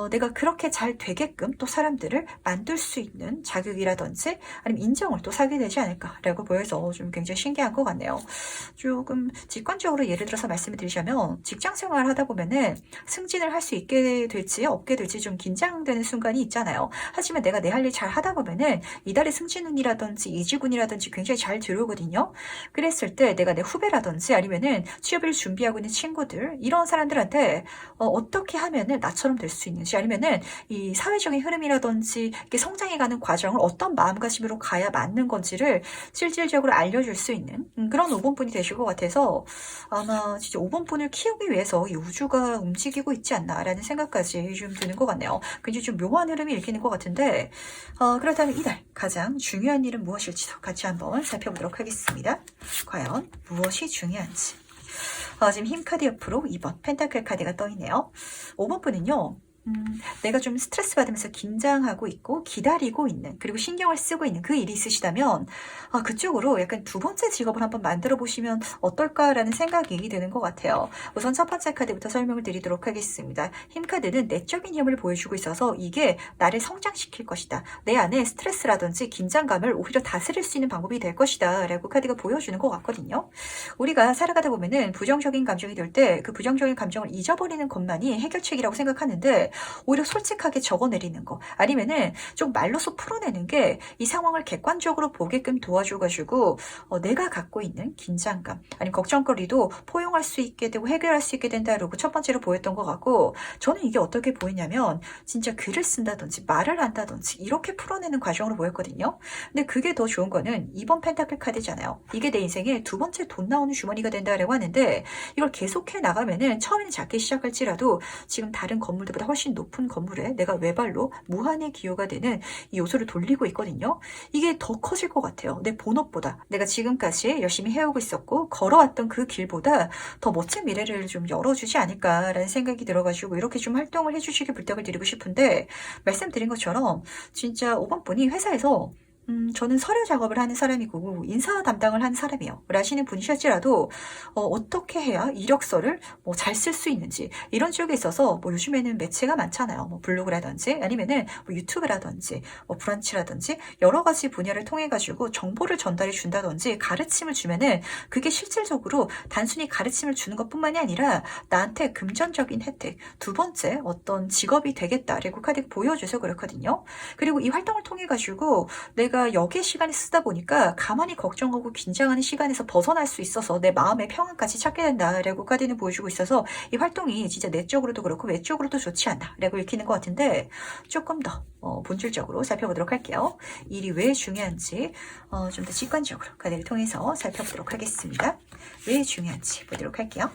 내가 그렇게 잘 되게끔 또 사람들을 만들 수 있는 자격이라든지 아니면 인정을 또 사게 되지 않을까라고 보여서 좀 굉장히 신기한 것 같네요. 조금 직관적으로 예를 들어서 말씀을 드리자면 직장 생활을 하다 보면은 승진을 할 수 있게 될지 없게 될지 좀 긴장되는 순간이 있잖아요. 하지만 내가 내 할 일 잘 하다 보면은 이달의 승진운이라든지 이직운이라든지 굉장히 잘 들어오거든요. 그랬을 때 내가 내 후배라든지 아니면은 취업을 준비하고 있는 친구들 이런 사람들한테 어떻게 하면은 나처럼 될 수 있는지 아니면은 이 사회적인 흐름이라든지 이렇게 성장해가는 과정을 어떤 마음가짐으로 가야 맞는 건지를 실질적으로 알려줄 수 있는 그런 5번 분이 되실 것 같아서 아마 진짜 5번 분을 키우기 위해서 이 우주가 움직이고 있지 않나라는 생각까지 좀 드는 것 같네요. 굉장히 좀 묘한 흐름이 읽히는 것 같은데 그렇다면 이달 가장 중요한 일은 무엇일지도 같이 한번 살펴보도록 하겠습니다. 과연 무엇이 중요한지. 지금 힘 카드 옆으로 2번 펜타클 카드가 떠있네요. 5번 분은요. 내가 좀 스트레스 받으면서 긴장하고 있고 기다리고 있는 그리고 신경을 쓰고 있는 그 일이 있으시다면 그쪽으로 약간 두 번째 직업을 한번 만들어 보시면 어떨까라는 생각이 드는 것 같아요. 우선 첫 번째 카드부터 설명을 드리도록 하겠습니다. 힘 카드는 내적인 힘을 보여주고 있어서 이게 나를 성장시킬 것이다. 내 안에 스트레스라든지 긴장감을 오히려 다스릴 수 있는 방법이 될 것이다 라고 카드가 보여주는 것 같거든요. 우리가 살아가다 보면은 부정적인 감정이 들 때 그 부정적인 감정을 잊어버리는 것만이 해결책이라고 생각하는데 오히려 솔직하게 적어내리는 거 아니면은 좀 말로써 풀어내는 게 이 상황을 객관적으로 보게끔 도와줘가지고 내가 갖고 있는 긴장감 아니면 걱정거리도 포용할 수 있게 되고 해결할 수 있게 된다라고 첫 번째로 보였던 것 같고 저는 이게 어떻게 보였냐면 진짜 글을 쓴다든지 말을 한다든지 이렇게 풀어내는 과정으로 보였거든요. 근데 그게 더 좋은 거는 2번 펜타클 카드잖아요. 이게 내 인생의 두 번째 돈 나오는 주머니가 된다라고 하는데 이걸 계속해 나가면은 처음에는 작게 시작할지라도 지금 다른 건물들보다 훨씬 높은 건물에 내가 외발로 무한의 기여가 되는 이 요소를 돌리고 있거든요. 이게 더 커질 것 같아요. 내 본업보다 내가 지금까지 열심히 해오고 있었고 걸어왔던 그 길보다 더 멋진 미래를 좀 열어주지 않을까라는 생각이 들어가지고 이렇게 좀 활동을 해주시길 부탁을 드리고 싶은데 말씀드린 것처럼 진짜 5번 분이 회사에서 저는 서류 작업을 하는 사람이고 인사 담당을 하는 사람이에요. 라시는 분이실지라도 어떻게 해야 이력서를 잘 쓸 수 있는지 이런 쪽에 있어서 요즘에는 매체가 많잖아요. 블로그라든지 아니면은 유튜브라든지 브런치라든지 여러 가지 분야를 통해 가지고 정보를 전달해 준다든지 가르침을 주면은 그게 실질적으로 단순히 가르침을 주는 것뿐만이 아니라 나한테 금전적인 혜택 두 번째 어떤 직업이 되겠다라고 카드가 보여줘서 그렇거든요. 그리고 이 활동을 통해 가지고 내가 여기에 시간을 쓰다 보니까 가만히 걱정하고 긴장하는 시간에서 벗어날 수 있어서 내 마음의 평안까지 찾게 된다라고 카드는 보여주고 있어서 이 활동이 진짜 내적으로도 그렇고 외적으로도 좋지 않다라고 읽히는 것 같은데 조금 더 본질적으로 살펴보도록 할게요. 일이 왜 중요한지 좀 더 직관적으로 카드를 통해서 살펴보도록 하겠습니다. 왜 중요한지 보도록 할게요.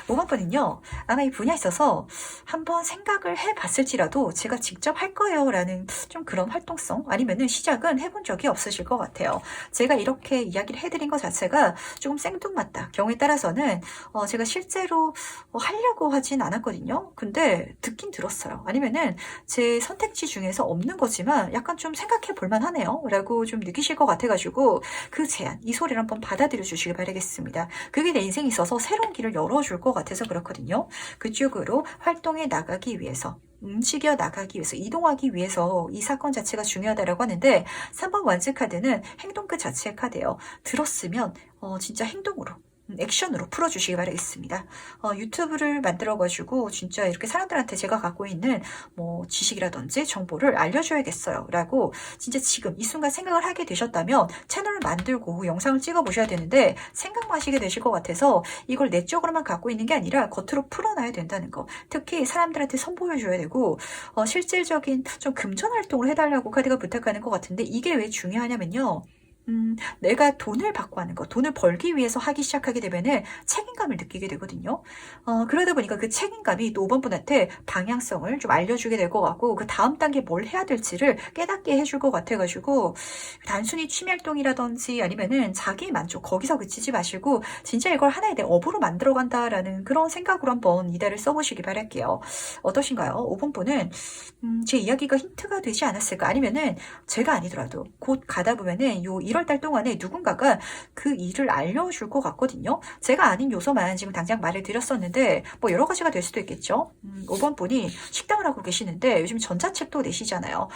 5번 번은요, 아마 이 분야에 있어서 한번 생각을 해봤을지라도 제가 직접 할 거예요 라는 좀 그런 활동성, 아니면은 시작은 해본 적이 없으실 것 같아요. 제가 이렇게 이야기를 해드린 것 자체가 조금 생뚱맞다. 경우에 따라서는 제가 실제로 하려고 하진 않았거든요. 근데 듣긴 들었어요. 아니면은 제 선택지 중에서 없는 거지만 약간 좀 생각해 볼만 하네요 라고 좀 느끼실 것 같아가지고 그 제안, 이 소리를 한번 받아들여 주시길 바라겠습니다. 그게 내 인생에 있어서 새로운 길을 열어줄 것 같아서 그렇거든요. 그쪽으로 활동해 나가기 위해서, 움직여 나가기 위해서, 이동하기 위해서 이 사건 자체가 중요하다고 하는데, 3번 완즈 카드는 행동 그 자체의 카드예요. 들었으면 진짜 행동으로, 액션으로 풀어주시기 바라겠습니다. 유튜브를 만들어가지고 진짜 이렇게 사람들한테 제가 갖고 있는 뭐 지식이라든지 정보를 알려줘야겠어요 라고 진짜 지금 이 순간 생각을 하게 되셨다면 채널을 만들고 영상을 찍어 보셔야 되는데, 생각만 하시게 되실 것 같아서 이걸 내적으로만 갖고 있는 게 아니라 겉으로 풀어놔야 된다는 거, 특히 사람들한테 선보여줘야 되고, 실질적인 좀 금전 활동을 해달라고 카드가 부탁하는 것 같은데, 이게 왜 중요하냐면요, 내가 돈을 받고 하는 것, 돈을 벌기 위해서 하기 시작하게 되면은 책임감을 느끼게 되거든요. 그러다 보니까 그 책임감이 또 5번 분한테 방향성을 좀 알려주게 될 것 같고, 그 다음 단계 뭘 해야 될지를 깨닫게 해줄 것 같아가지고, 단순히 취미 활동이라든지 아니면은 자기 만족, 거기서 그치지 마시고, 진짜 이걸 하나의 내 업으로 만들어간다라는 그런 생각으로 한번 이달을 써보시기 바랄게요. 어떠신가요? 5번 분은, 제 이야기가 힌트가 되지 않았을까? 아니면은 제가 아니더라도 곧 가다 보면은 요 1월달 동안에 누군가가 그 일을 알려줄 것 같거든요. 제가 아닌 요소만 지금 당장 말을 드렸었는데 뭐 여러 가지가 될 수도 있겠죠. 5번 분이 식당을 하고 계시는데 요즘 전자책도 내시잖아요.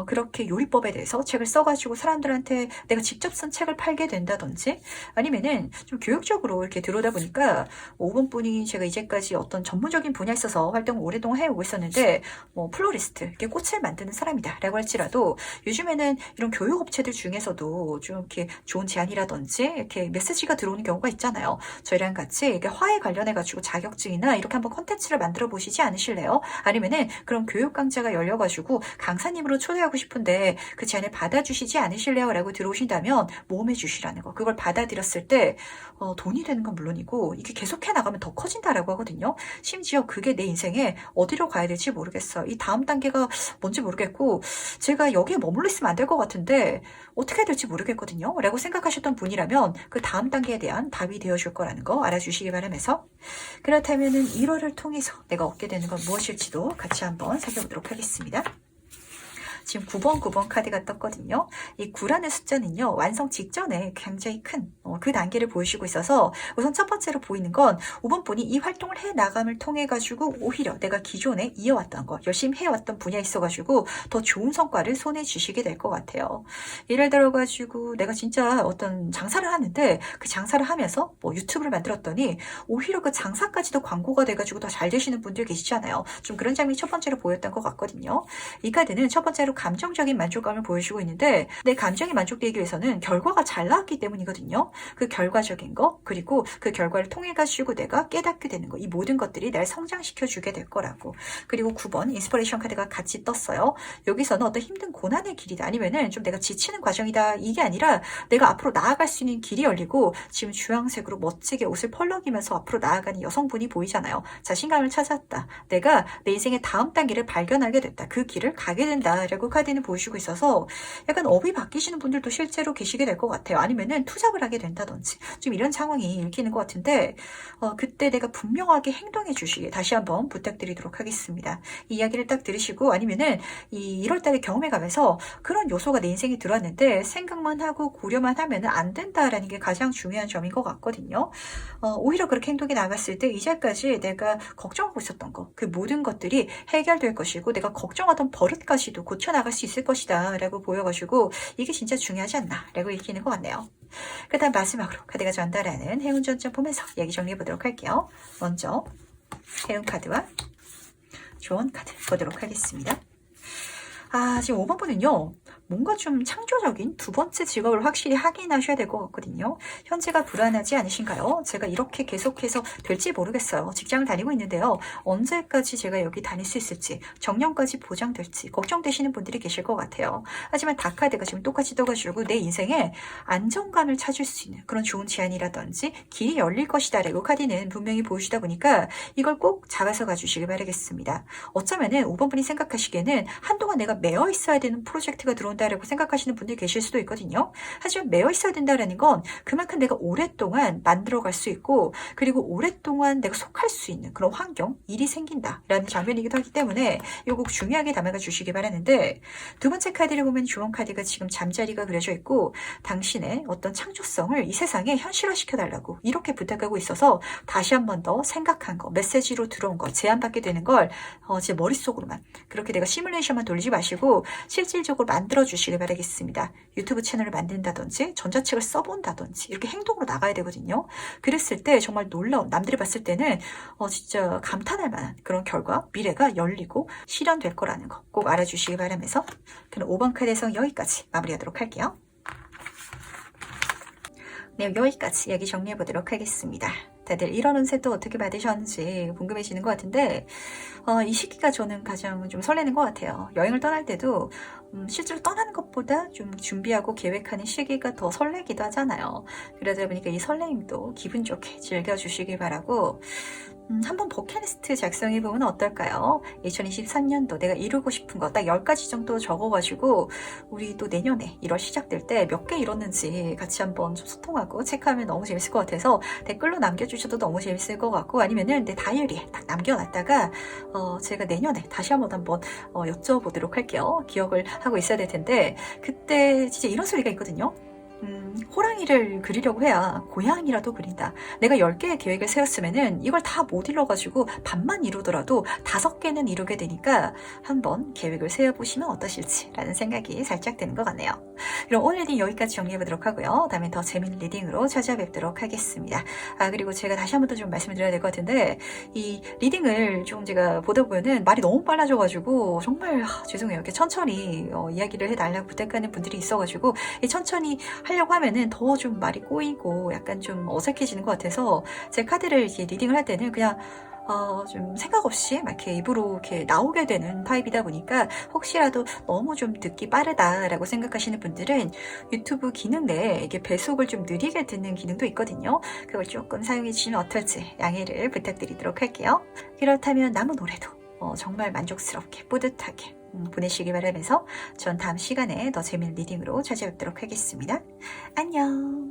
그렇게 요리법에 대해서 책을 써가지고 사람들한테 내가 직접 쓴 책을 팔게 된다든지, 아니면은 좀 교육적으로 이렇게 들어오다 보니까 5번 분이 제가 이제까지 어떤 전문적인 분야에 있어서 활동을 오랫동안 해오고 있었는데, 뭐 플로리스트, 이렇게 꽃을 만드는 사람이다 라고 할지라도 요즘에는 이런 교육업체들 중에서도 좀 이렇게 좋은 제안이라든지 이렇게 메시지가 들어오는 경우가 있잖아요. 저희랑 같이 이게 화에 관련해가지고 자격증이나 이렇게 한번 컨텐츠를 만들어 보시지 않으실래요? 아니면은 그런 교육 강좌가 열려가지고 강사님으로 초대하고 싶은데 그 제안을 받아주시지 않으실래요? 라고 들어오신다면 모험해 주시라는 거. 그걸 받아들였을 때 돈이 되는 건 물론이고 이게 계속해 나가면 더 커진다라고 하거든요. 심지어 그게 내 인생에 어디로 가야 될지 모르겠어요. 이 다음 단계가 뭔지 모르겠고, 제가 여기에 머물러 있으면 안 될 것 같은데 어떻게 해야 될지 모르겠거든요 라고 생각하셨던 분이라면 그 다음 단계에 대한 답이 되어줄 거라는 거 알아주시기 바라면서, 그렇다면은 1월을 통해서 내가 얻게 되는 건 무엇일지도 같이 한번 살펴보도록 하겠습니다. 지금 9번 카드가 떴거든요. 이 9라는 숫자는요, 완성 직전에 굉장히 큰 그 단계를 보여주고 있어서 우선 첫 번째로 보이는 건 5번 분이 이 활동을 해나감을 통해 가지고 오히려 내가 기존에 이어왔던 거, 열심히 해왔던 분야에 있어가지고 더 좋은 성과를 손에 쥐시게 될 것 같아요. 예를 들어가지고 내가 진짜 어떤 장사를 하는데 그 장사를 하면서 뭐 유튜브를 만들었더니 오히려 그 장사까지도 광고가 돼가지고 더 잘 되시는 분들 계시잖아요. 좀 그런 장면이 첫 번째로 보였던 것 같거든요. 이 카드는 첫 번째로 감정적인 만족감을 보여주고 있는데, 내 감정이 만족되기 위해서는 결과가 잘 나왔기 때문이거든요. 그 결과적인 거, 그리고 그 결과를 통해 가지고 내가 깨닫게 되는 거, 이 모든 것들이 날 성장시켜 주게 될 거라고. 그리고 9번 인스퍼레이션 카드가 같이 떴어요. 여기서는 어떤 힘든 고난의 길이다, 아니면은 좀 내가 지치는 과정이다, 이게 아니라 내가 앞으로 나아갈 수 있는 길이 열리고, 지금 주황색으로 멋지게 옷을 펄럭이면서 앞으로 나아가는 여성분이 보이잖아요. 자신감을 찾았다, 내가 내 인생의 다음 단계를 발견하게 됐다, 그 길을 가게 된다 라고 카드는 보여주고 있어서 약간 업이 바뀌시는 분들도 실제로 계시게 될 것 같아요. 아니면은 투잡을 하게 된다든지 좀 이런 상황이 읽히는 것 같은데, 그때 내가 분명하게 행동해 주시길 다시 한번 부탁드리도록 하겠습니다. 이 이야기를 딱 들으시고, 아니면은 이 1월달에 경험해 가면서 그런 요소가 내 인생에 들어왔는데 생각만 하고 고려만 하면은 안 된다라는 게 가장 중요한 점인 것 같거든요. 오히려 그렇게 행동이 나갔을 때 이제까지 내가 걱정하고 있었던 거, 그 모든 것들이 해결될 것이고 내가 걱정하던 버릇까지도 고쳐나갈 수 있을 것이다 라고 보여가지고 이게 진짜 중요하지 않나 라고 읽히는 것 같네요. 그 다음 마지막으로 카드가 전달하는 행운 전점 보면서 얘기 정리해 보도록 할게요. 먼저 행운 카드와 조언 카드 보도록 하겠습니다. 지금 5번 분은요, 뭔가 좀 창조적인 두 번째 직업을 확실히 확인하셔야 될 것 같거든요. 현재가 불안하지 않으신가요? 제가 이렇게 계속해서 될지 모르겠어요. 직장을 다니고 있는데요. 언제까지 제가 여기 다닐 수 있을지, 정년까지 보장될지 걱정되시는 분들이 계실 것 같아요. 하지만 다카드가 지금 똑같이 떠가지고 내 인생에 안정감을 찾을 수 있는 그런 좋은 제안이라든지 길이 열릴 것이다 라고 카드는 분명히 보여주다 보니까 이걸 꼭 잡아서 가주시길 바라겠습니다. 어쩌면은 5번 분이 생각하시기에는 한동안 내가 매여 있어야 되는 프로젝트가 들어온다라고 생각하시는 분들이 계실 수도 있거든요. 하지만 매여 있어야 된다라는 건 그만큼 내가 오랫동안 만들어갈 수 있고 그리고 오랫동안 내가 속할 수 있는 그런 환경, 일이 생긴다라는 장면이기도 하기 때문에 이거 꼭 중요하게 담아가 주시기 바라는데 두 번째 카드를 보면 주원 카드가 지금 잠자리가 그려져 있고 당신의 어떤 창조성을 이 세상에 현실화시켜달라고 이렇게 부탁하고 있어서 다시 한 번 더 생각한 거, 메시지로 들어온 거, 제안받게 되는 걸 제 머릿속으로만 그렇게 내가 시뮬레이션만 돌리지 마시고 실질적으로 만들어 주시길 바라겠습니다. 유튜브 채널을 만든다든지 전자책을 써본다든지 이렇게 행동으로 나가야 되거든요. 그랬을 때 정말 놀라운 남들이 봤을 때는 진짜 감탄할 만한 그런 결과 미래가 열리고 실현될 거라는 거 꼭 알아주시기 바라면서 그럼 5번 카드에서 여기까지 마무리하도록 할게요. 네, 여기까지 얘기 정리해 보도록 하겠습니다. 다들 이런 운세 또 어떻게 받으셨는지 궁금해지는 것 같은데 이 시기가 저는 가장 좀 설레는 것 같아요. 여행을 떠날 때도 실제로 떠나는 것보다 좀 준비하고 계획하는 시기가 더 설레기도 하잖아요. 그러다 보니까 이 설레임도 기분 좋게 즐겨주시길 바라고 한번 버킷리스트 작성해보면 어떨까요? 2023년도 내가 이루고 싶은 거 딱 10가지 정도 적어가지고 우리 또 내년에 1월 시작될 때 몇 개 이뤘는지 같이 한번 좀 소통하고 체크하면 너무 재밌을 것 같아서 댓글로 남겨주셔도 너무 재밌을 것 같고 아니면은 내 다이어리에 딱 남겨놨다가 제가 내년에 다시 한번 여쭤보도록 할게요. 기억을 하고 있어야 될 텐데 그때 진짜 이런 소리가 있거든요. 호랑이를 그리려고 해야 고양이라도 그린다. 내가 10개의 계획을 세웠으면은 이걸 다 못 이뤄가지고 반만 이루더라도 5개는 이루게 되니까 한번 계획을 세워보시면 어떠실지라는 생각이 살짝 드는 것 같네요. 그럼 오늘 리딩 여기까지 정리해보도록 하고요. 다음에 더 재밌는 리딩으로 찾아뵙도록 하겠습니다. 그리고 제가 다시 한 번 더 좀 말씀을 드려야 될 것 같은데 이 리딩을 좀 제가 보다 보면은 말이 너무 빨라져가지고 정말 죄송해요. 이렇게 천천히 이야기를 해달라고 부탁하는 분들이 있어가지고 천천히 하려고 하면은 더 좀 말이 꼬이고 약간 좀 어색해지는 것 같아서 제 카드를 이렇게 리딩을 할 때는 그냥 좀 생각 없이 막 이렇게 입으로 이렇게 나오게 되는 타입이다 보니까 혹시라도 너무 좀 듣기 빠르다라고 생각하시는 분들은 유튜브 기능 내에 이게 배속을 좀 느리게 듣는 기능도 있거든요. 그걸 조금 사용해 주시면 어떨지 양해를 부탁드리도록 할게요. 그렇다면 남은 올해도 정말 만족스럽게 뿌듯하게 보내시기 바라면서 전 다음 시간에 더 재밌는 리딩으로 찾아뵙도록 하겠습니다. 안녕.